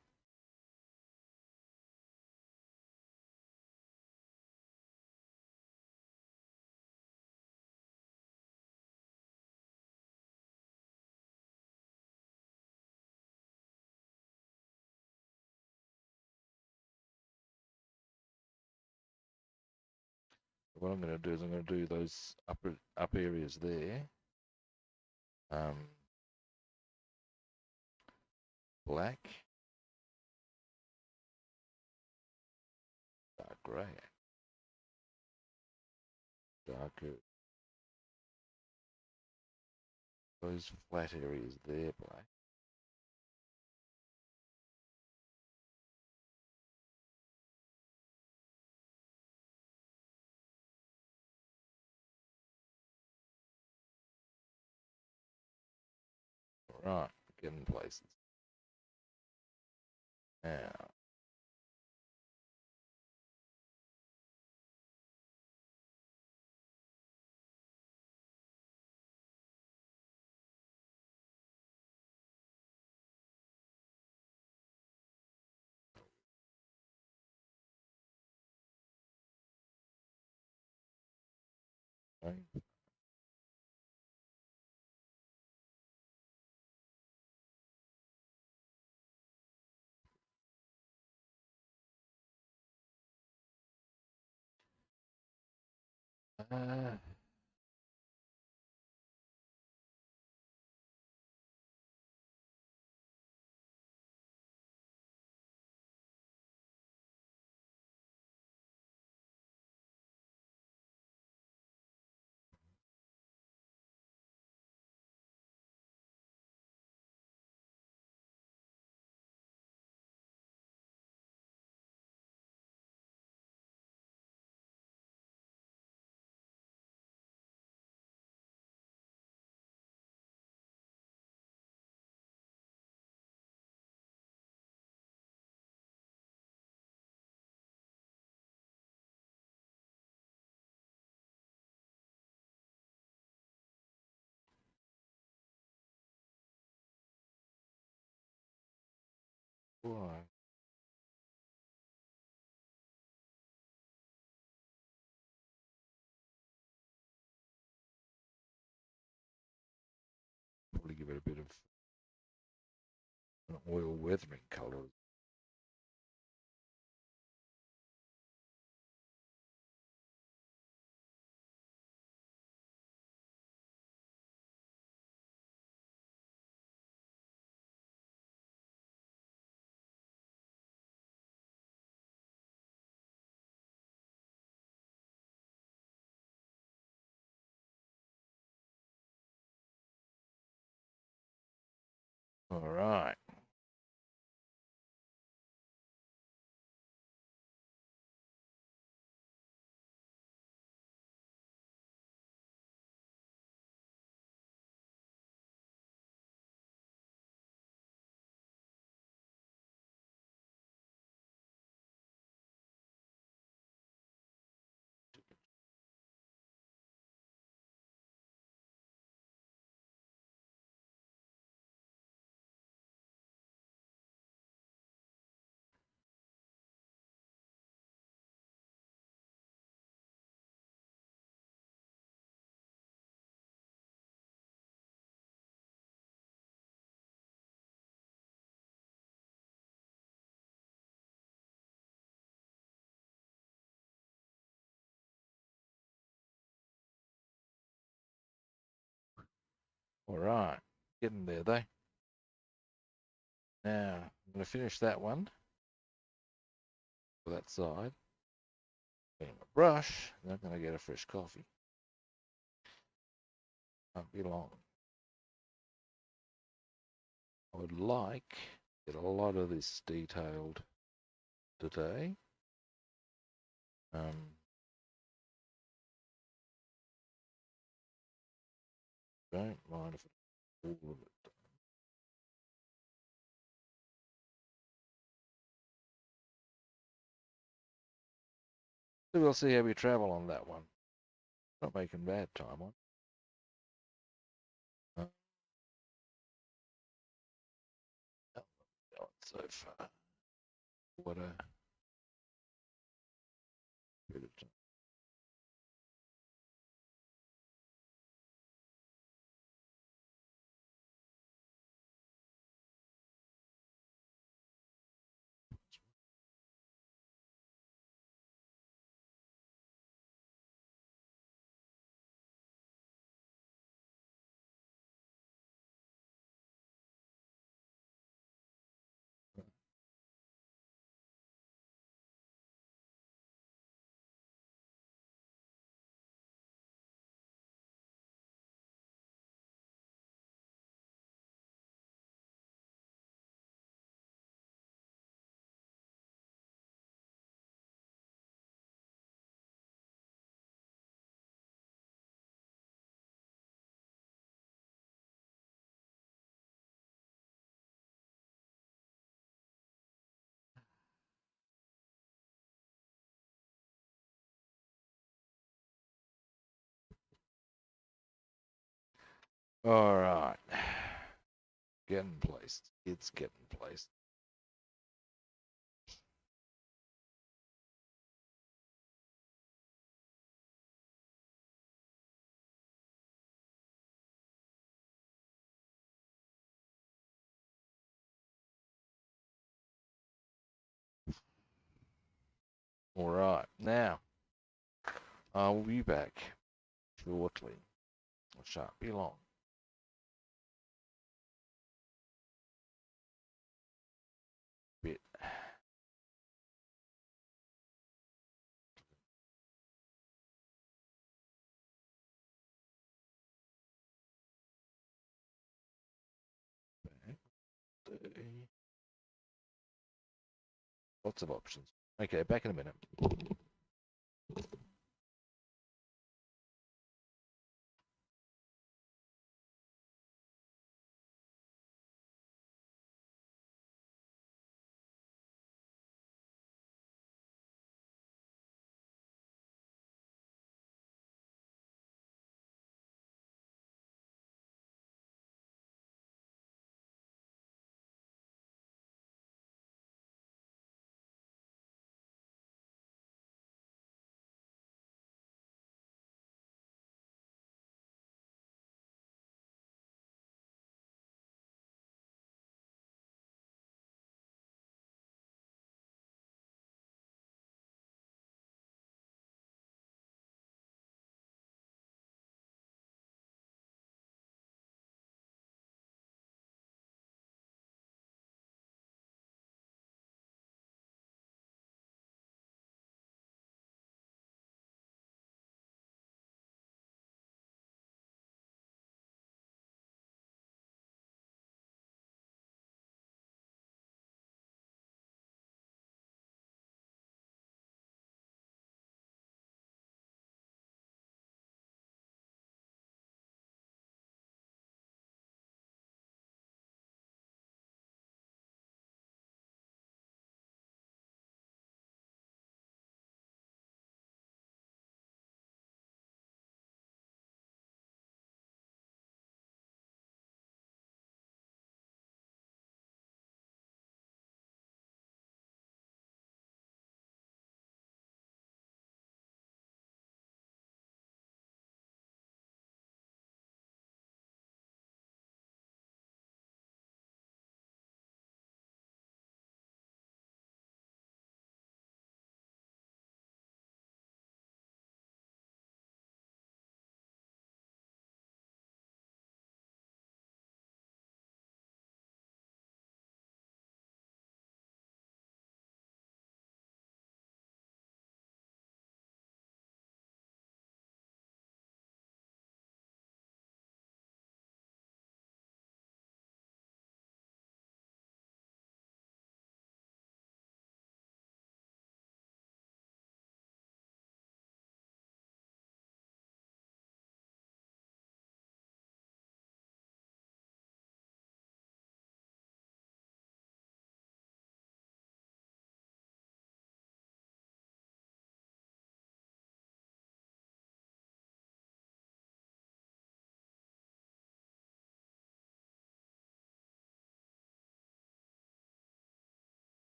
What I'm going to do is I'm going to do those up areas there. Black, dark grey, darker. Those flat areas there, black. Right, getting places. Now, okay. Uh, why? Probably give it a bit of an oil weathering colour. All right. All right. Getting there though. Now, I'm going to finish that one for that side. Getting a brush, then I'm going to get a fresh coffee. Won't be long. I would like to get a lot of this detailed today. Don't mind if all of it. So we'll see how we travel on that one. Not making bad time on. So far. What a bit of time. All right. Getting placed. It's getting placed. All right. Now, I will be back shortly. It shan't be long. Bit. Lots of options. Okay, back in a minute.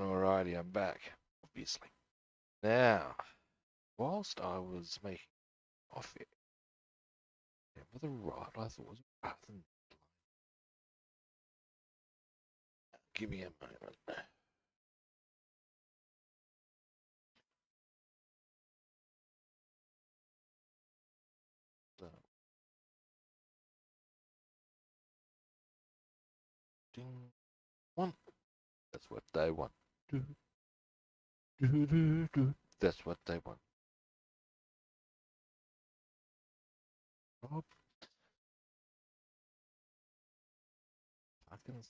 Alrighty, I'm back, obviously. Now, whilst I was making coffee, with a right, I thought it was a rather than. Give me a moment. So, ding, one. That's what they want. Do, do, do, do. That's what they want. Oh, fucking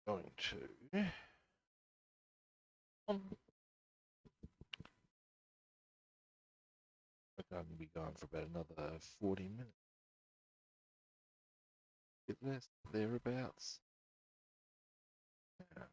going to. I'm going to be going for about another 40 minutes. Get this, thereabouts. Yeah.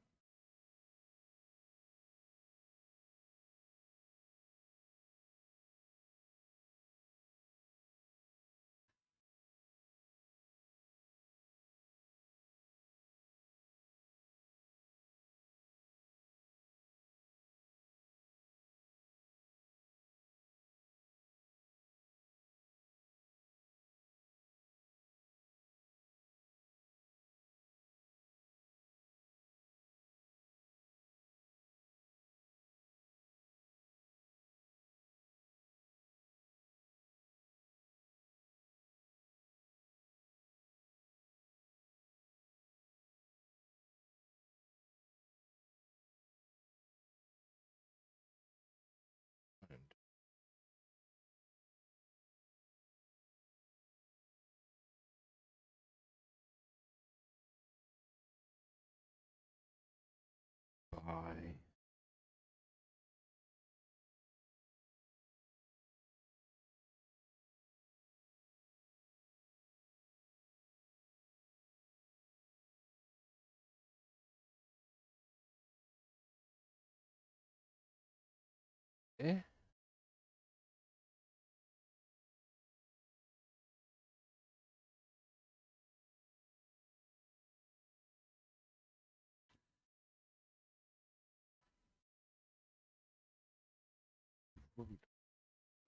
Bye. Yeah.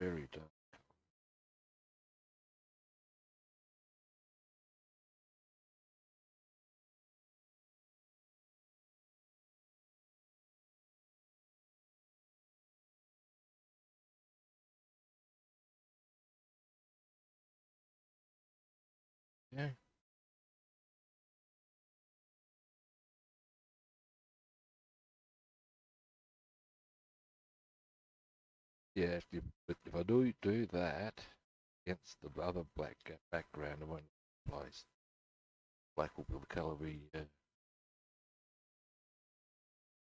Very dark. Yeah. Yeah, but if I do that against the other black background, it won't place. Black will be the colour we.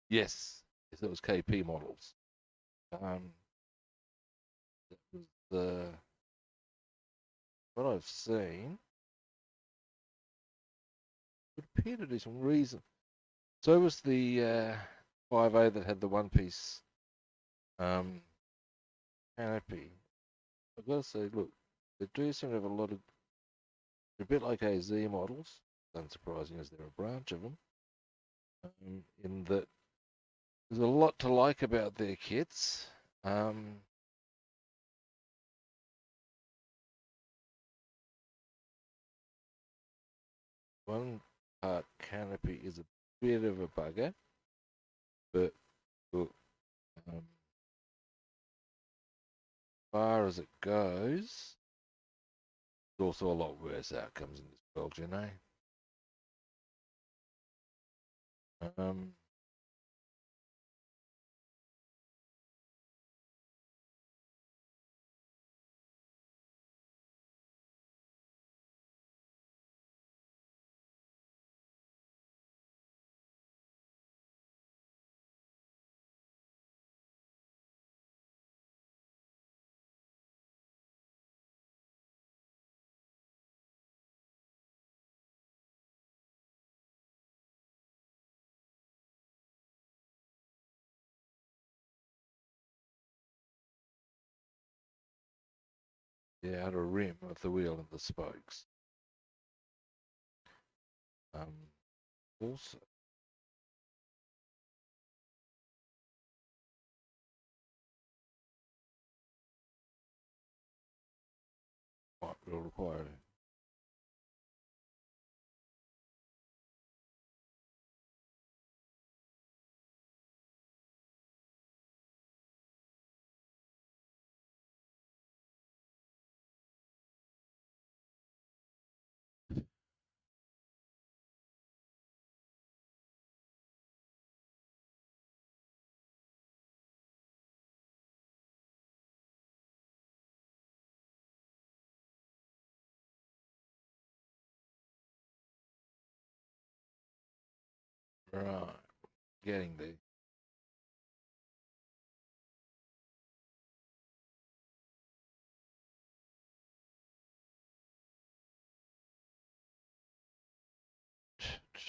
Yes, yes, it was KP models. That was the what I've seen would appear to do some reason. So was the 5A that had the one piece canopy. I've got to say, look, they do seem to have a lot of. They're a bit like AZ models, unsurprising as they're a branch of them. In that there's a lot to like about their kits. One part canopy is a bit of a bugger, but look, as far as it goes, there's also a lot worse outcomes in this world, you know. Um, the outer rim of the wheel and the spokes. Also, will require right. Getting there.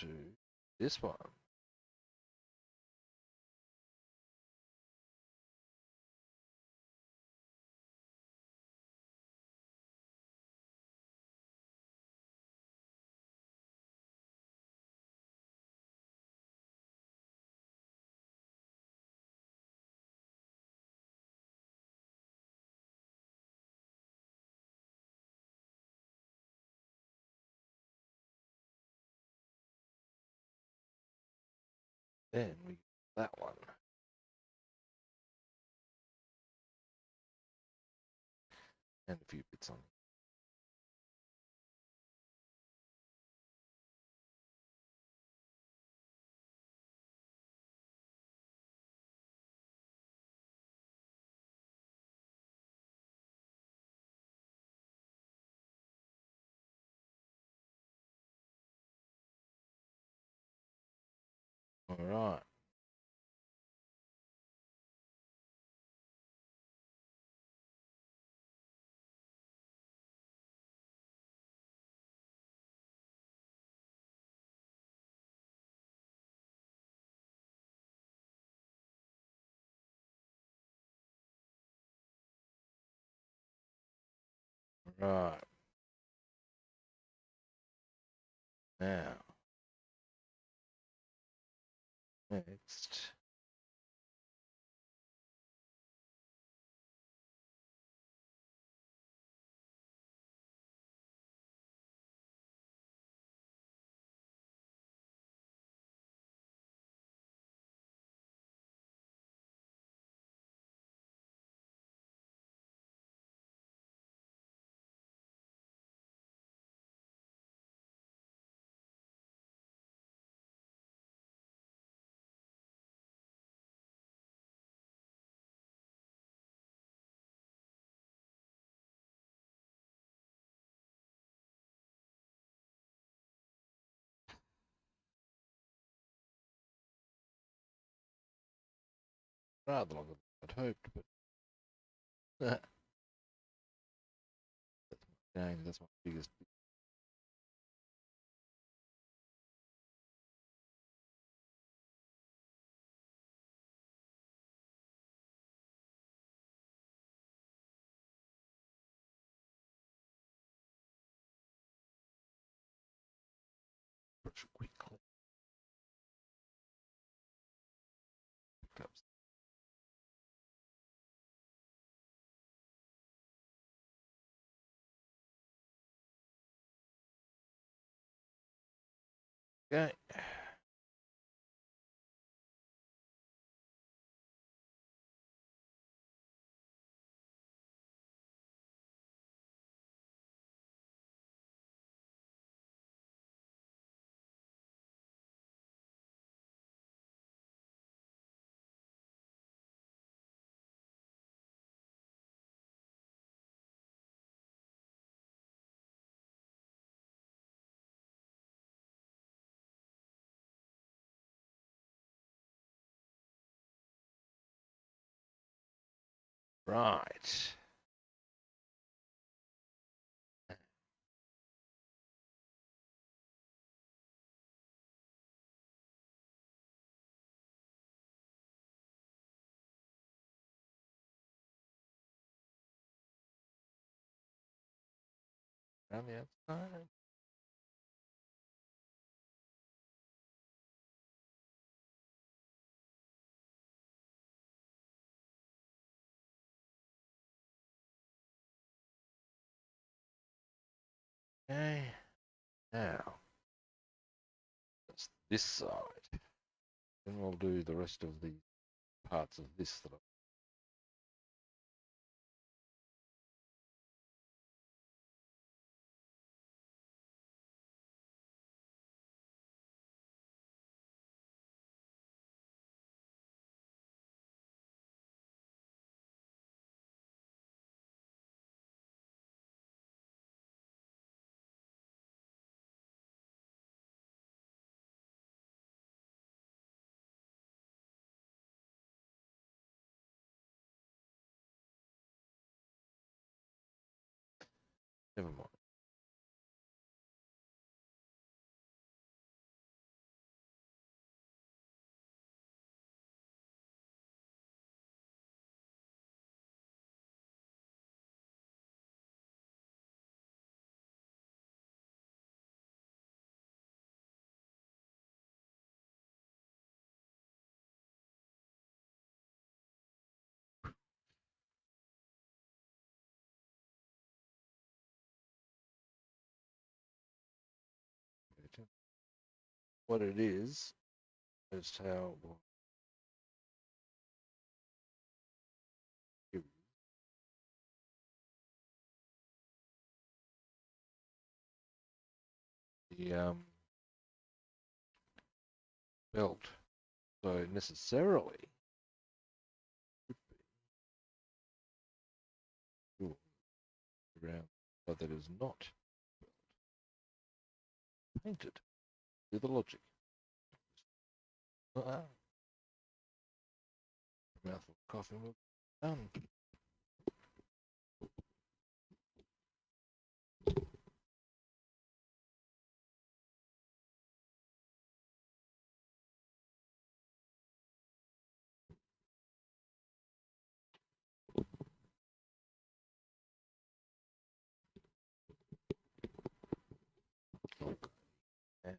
To this one. Then we get that one. And a few bits on. All right. Right. Now, next. Rather longer than I'd hoped, but that's my game. That's my biggest. Quickly. Pickups. Okay. Right. Around the outside. Okay. Now, that's this side. Then we'll do the rest of the parts of this that I never mind. What it is how we'll give the belt. So necessarily around, but that is not painted. Do the logic. Mouthful of coffee milk. Done. Okay. Now.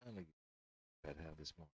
Only about how this might.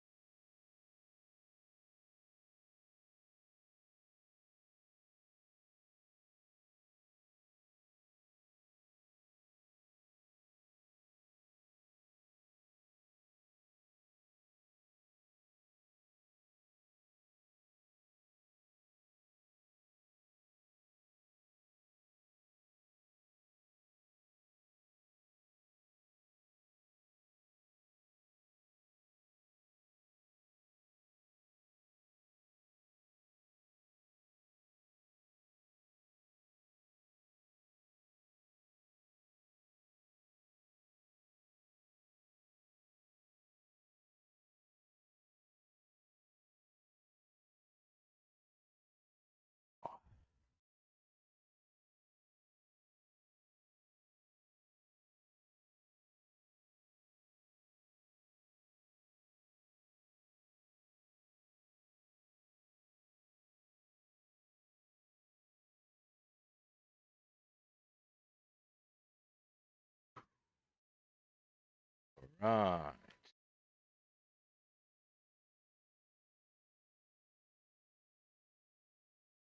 Right.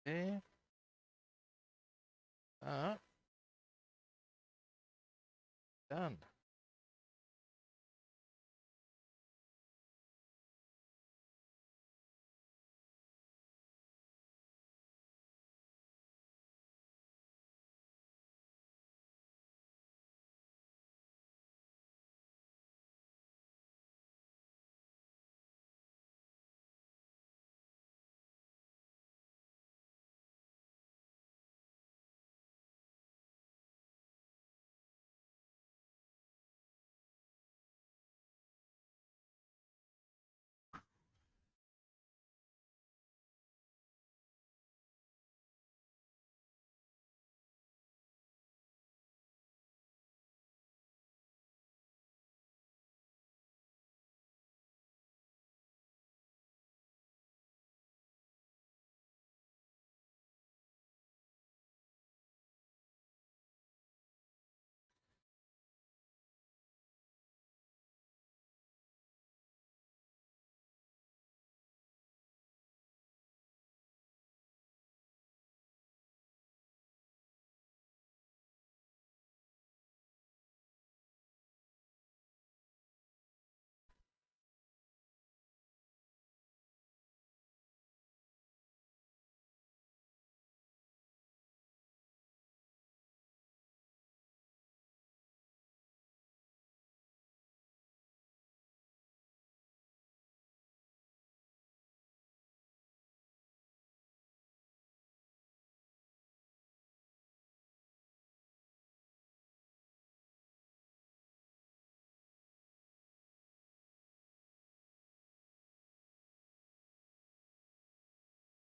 There. Done.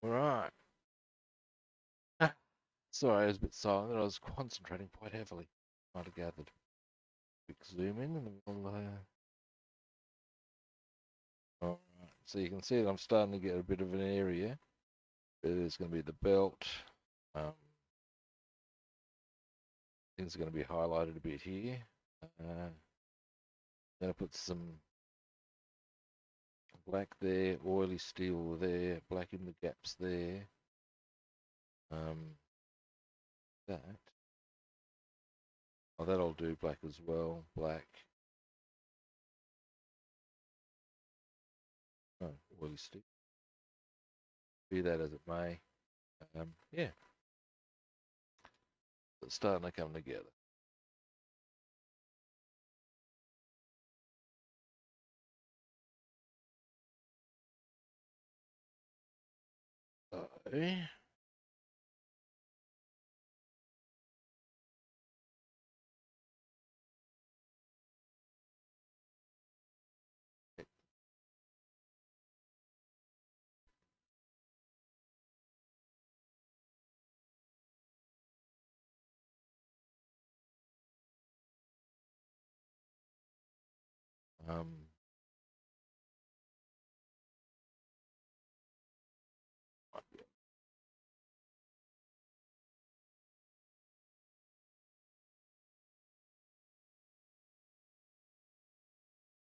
Right. Sorry, I was a bit silent. I was concentrating quite heavily. Might have gathered. Quick zoom in and we'll. All right. So you can see that I'm starting to get a bit of an area. There's going to be the belt. Things are going to be highlighted a bit here. Going to put some black there, oily steel there, black in the gaps there. That. Oh, that'll do black as well. Black. Oh, oily steel. Be that as it may. Yeah. It's starting to come together. Okay. Um,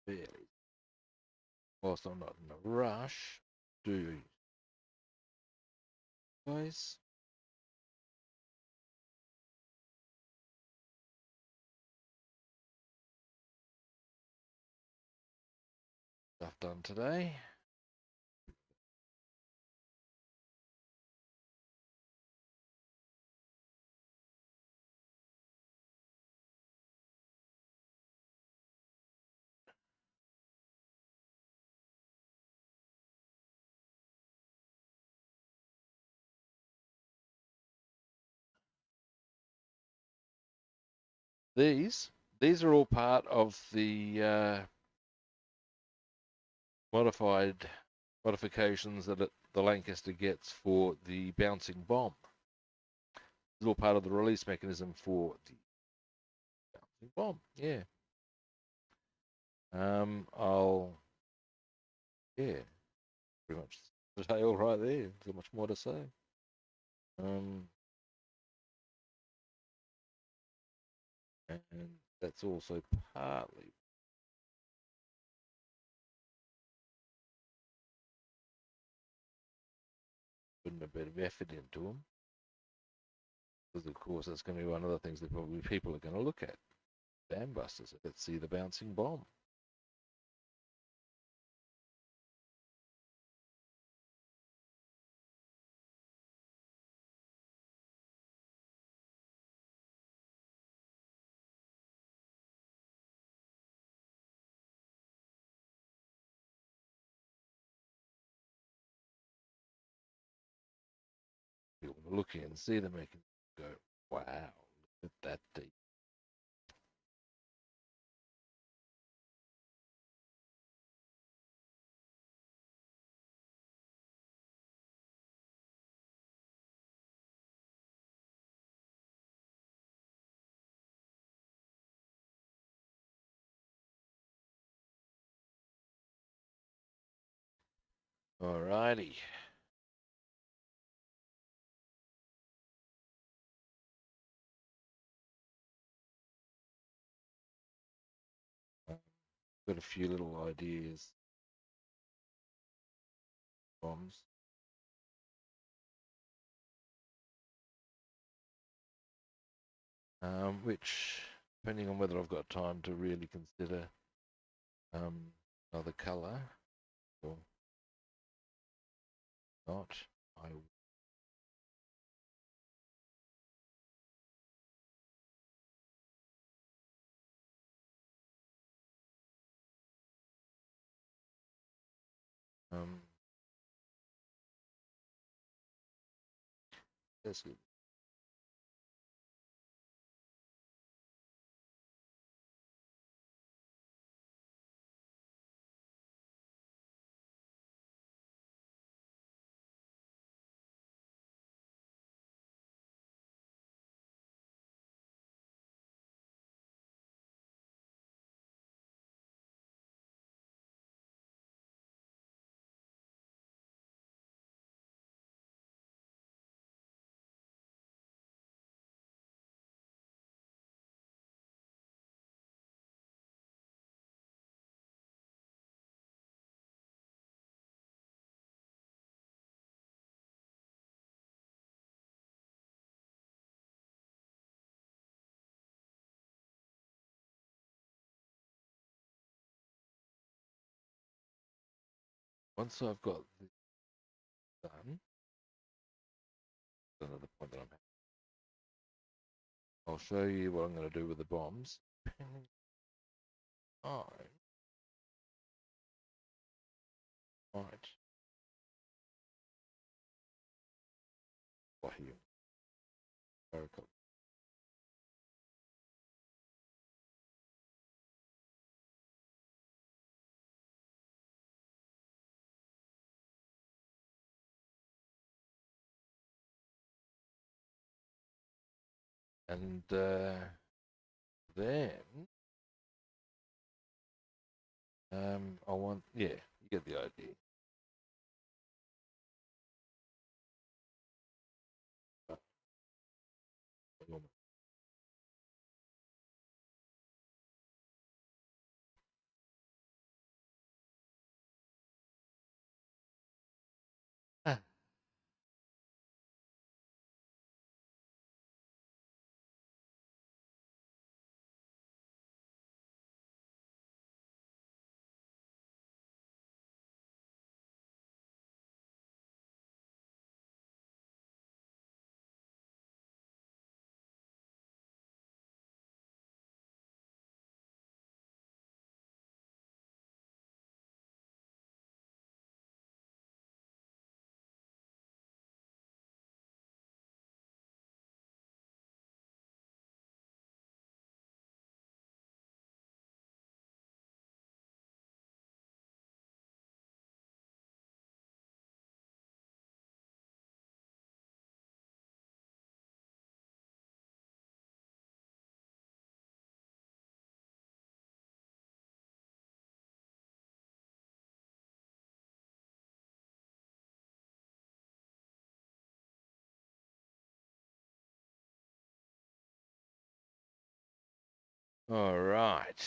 Barely. Whilst I'm not in a rush, do guys. Stuff done today. These are all part of the modifications that the Lancaster gets for the bouncing bomb. It's all part of the release mechanism for the bouncing bomb. Yeah. I'll. Yeah. Pretty much today all right there. Not much more to say. And that's also partly putting a bit of effort into them. Because of course that's going to be one of the things that probably people are going to look at. Dambusters. Let's see the bouncing bomb. People look in and see them and go, wow, look at that deep. Alrighty. Got a few little ideas. Bombs. Which, depending on whether I've got time to really consider another colour or not, I that's good. once I've got this done, another point that I'm having, I'll show you what I'm going to do with the bombs. Oh, right. What here? And then I want, yeah, you get the idea. All right.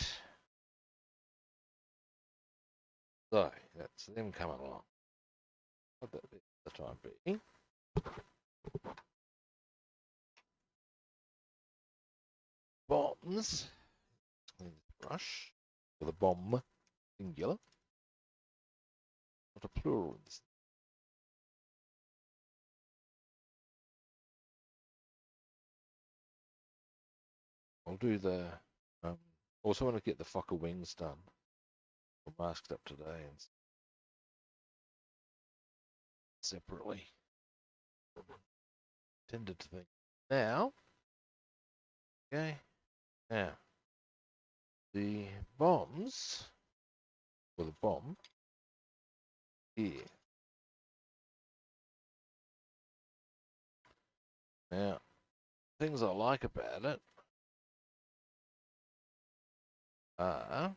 So that's them coming along. What that be the time being. Bombs. Clean this brush with a bomb singular, not a plural. I'll do the. Also want to get the Fokker wings done. Or masked up today and separately. Tended to think. Now, okay. Now, the bombs, or the bomb, here. Now, things I like about it are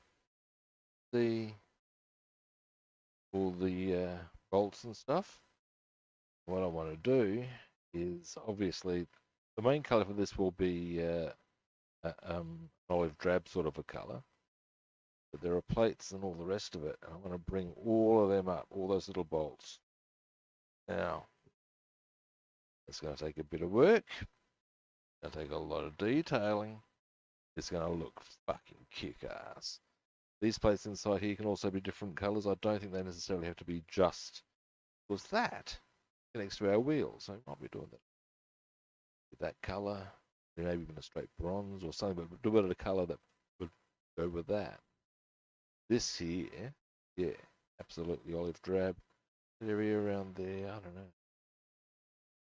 all the bolts and stuff. What I want to do is obviously the main color for this will be olive drab sort of a color, but there are plates and all the rest of it, and I'm going to bring all of them up, all those little bolts. Now, it's going to take a bit of work. It's going to take a lot of detailing. It's going to look fucking kick-ass. These plates inside here can also be different colors. I don't think they necessarily have to be just was that connects to our wheels. So I might be doing that with that color, maybe even a straight bronze or something, but do it at a color that would go with that. This here, yeah, absolutely olive drab. Area around there, I don't know.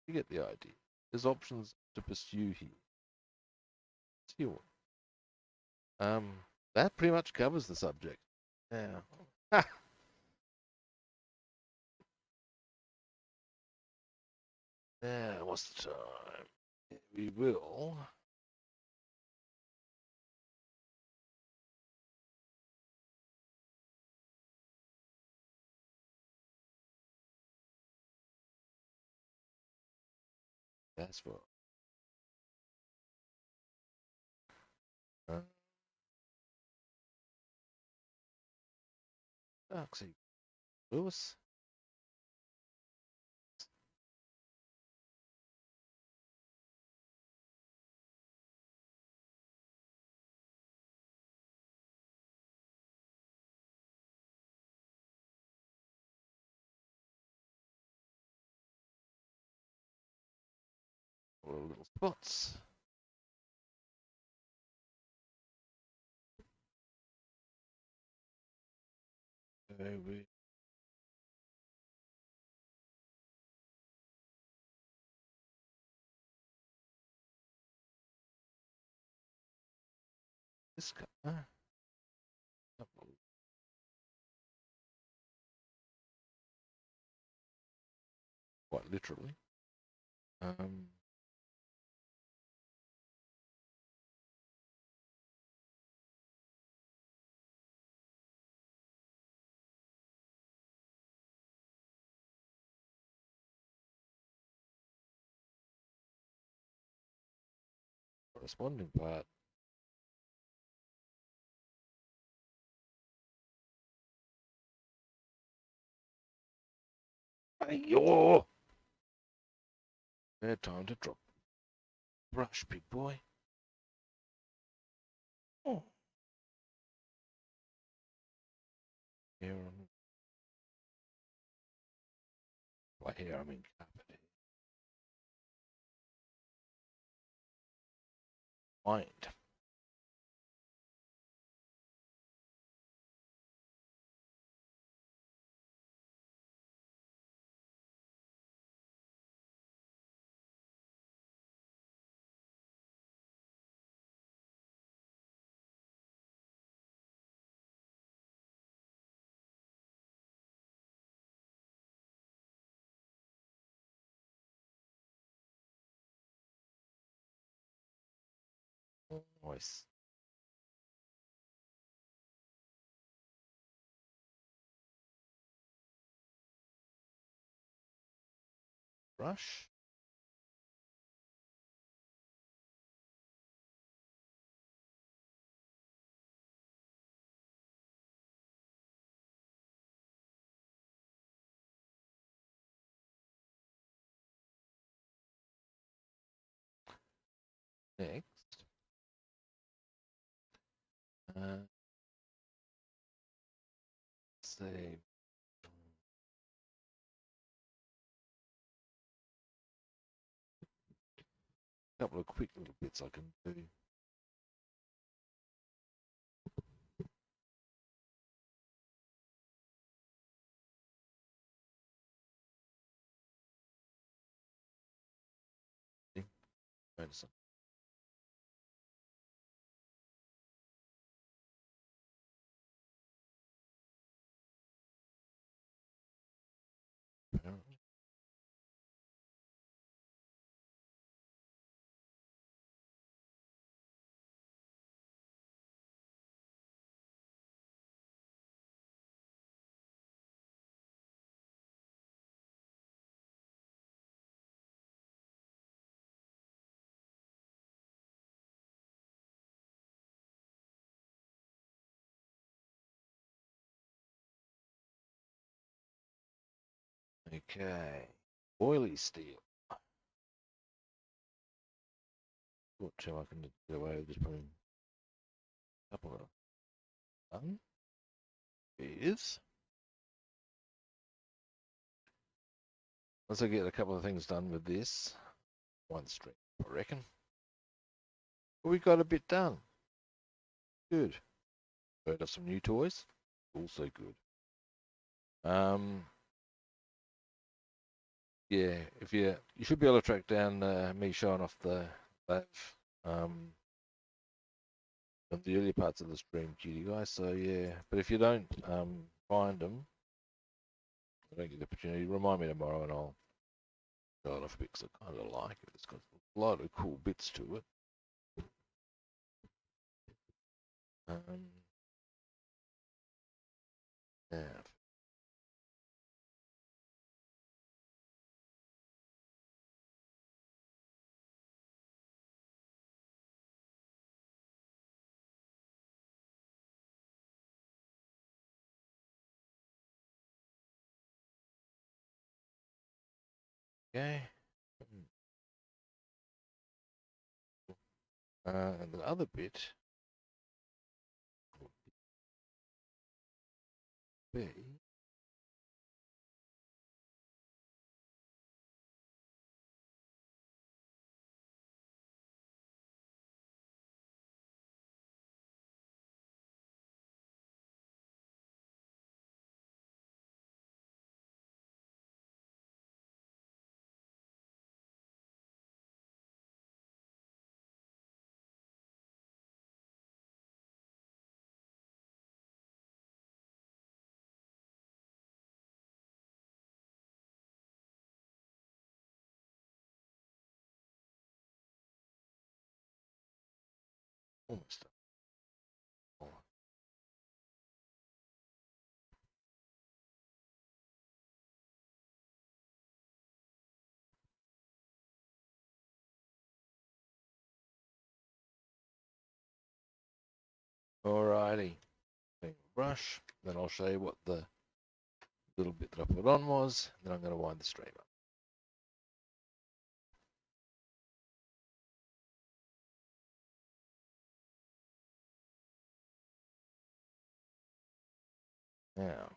You get the idea. There's options to pursue here. See what? That pretty much covers the subject. Now, now what's the time? We will. That's what. See, Lewis. All the little spots. So we this colour. Quite literally. Corresponding part. Hey, yo! Bad time to drop brush, big boy. Oh. Hair on. By hair, I mean carpet. Mind. Nice. Brush. Next. Say. A couple of quick little bits I can do. Medicine. Apparently. Okay. Oily steel. What two I can get away with just putting a couple of done is once I get a couple of things done with this one string, I reckon. Well, we got a bit done. Good. Heard of some new toys? Also good. Yeah, if you should be able to track down me showing off the in the earlier parts of the stream, cutie guys. So yeah, but if you don't find them, I don't get the opportunity. Remind me tomorrow, and I'll show it off because I kind of like it. It's got a lot of cool bits to it. Yeah. Okay. And the other bit would be Almost done. Alrighty. Brush. Then I'll show you what the little bit that I put on was. Then I'm going to wind the stream up. Now.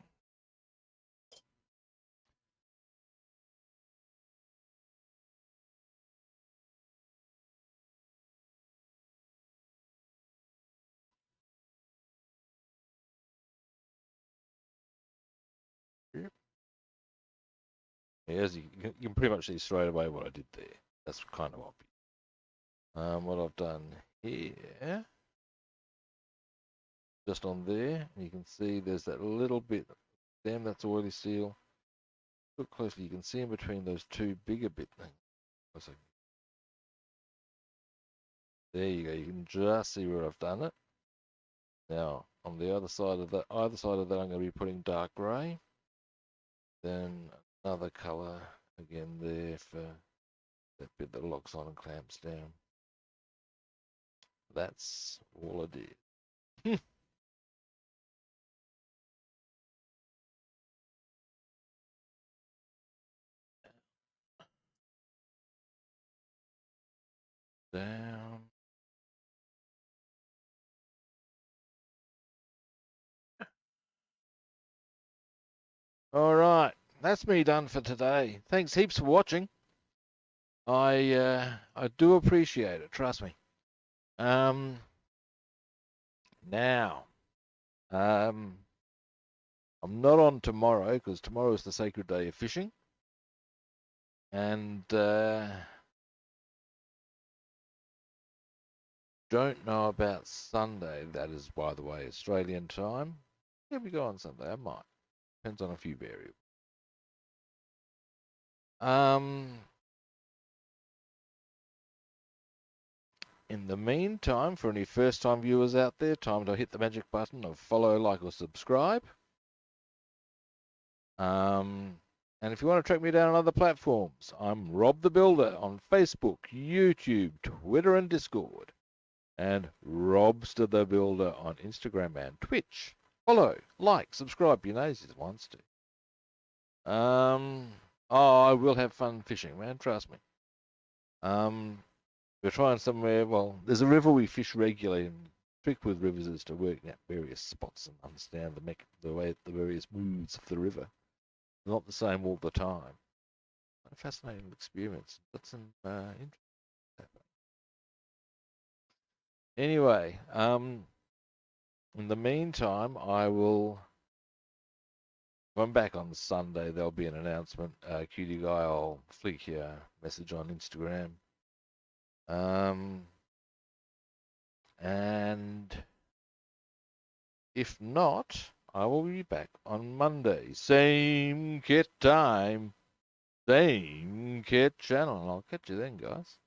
As you can pretty much see straight away what I did there. That's kind of obvious. What I've done here, just on there, you can see there's that little bit. Damn, that's oily seal. Look closely, you can see in between those two bigger bit things. There you go. You can just see where I've done it. Now, on the other side of that, I'm going to be putting dark grey. Then another colour again there for that bit that locks on and clamps down. That's all I did. Down. All right, that's me done for today. Thanks heaps for watching. I do appreciate it. Trust me. Now, I'm not on tomorrow because tomorrow is the sacred day of fishing, and don't know about Sunday. That is, by the way, Australian time. Yeah, we go on Sunday. I might. Depends on a few variables. In the meantime, for any first-time viewers out there, time to hit the magic button of follow, like, or subscribe. And if you want to track me down on other platforms, I'm Rob the Builder on Facebook, YouTube, Twitter, and Discord. And Robster the Builder on Instagram and Twitch. Follow, like, subscribe. You know, he wants to. I will have fun fishing, man. Trust me. We're trying somewhere. Well, there's a river we fish regularly, and the trick with rivers is to work out various spots and understand the way the various moods of the river. They're not the same all the time. A fascinating experience. Got some interest. Anyway, in the meantime, I'm back on Sunday. There'll be an announcement. Cutie guy, I'll flick you a message on Instagram. And if not, I will be back on Monday. Same kit time, same kit channel. And I'll catch you then, guys.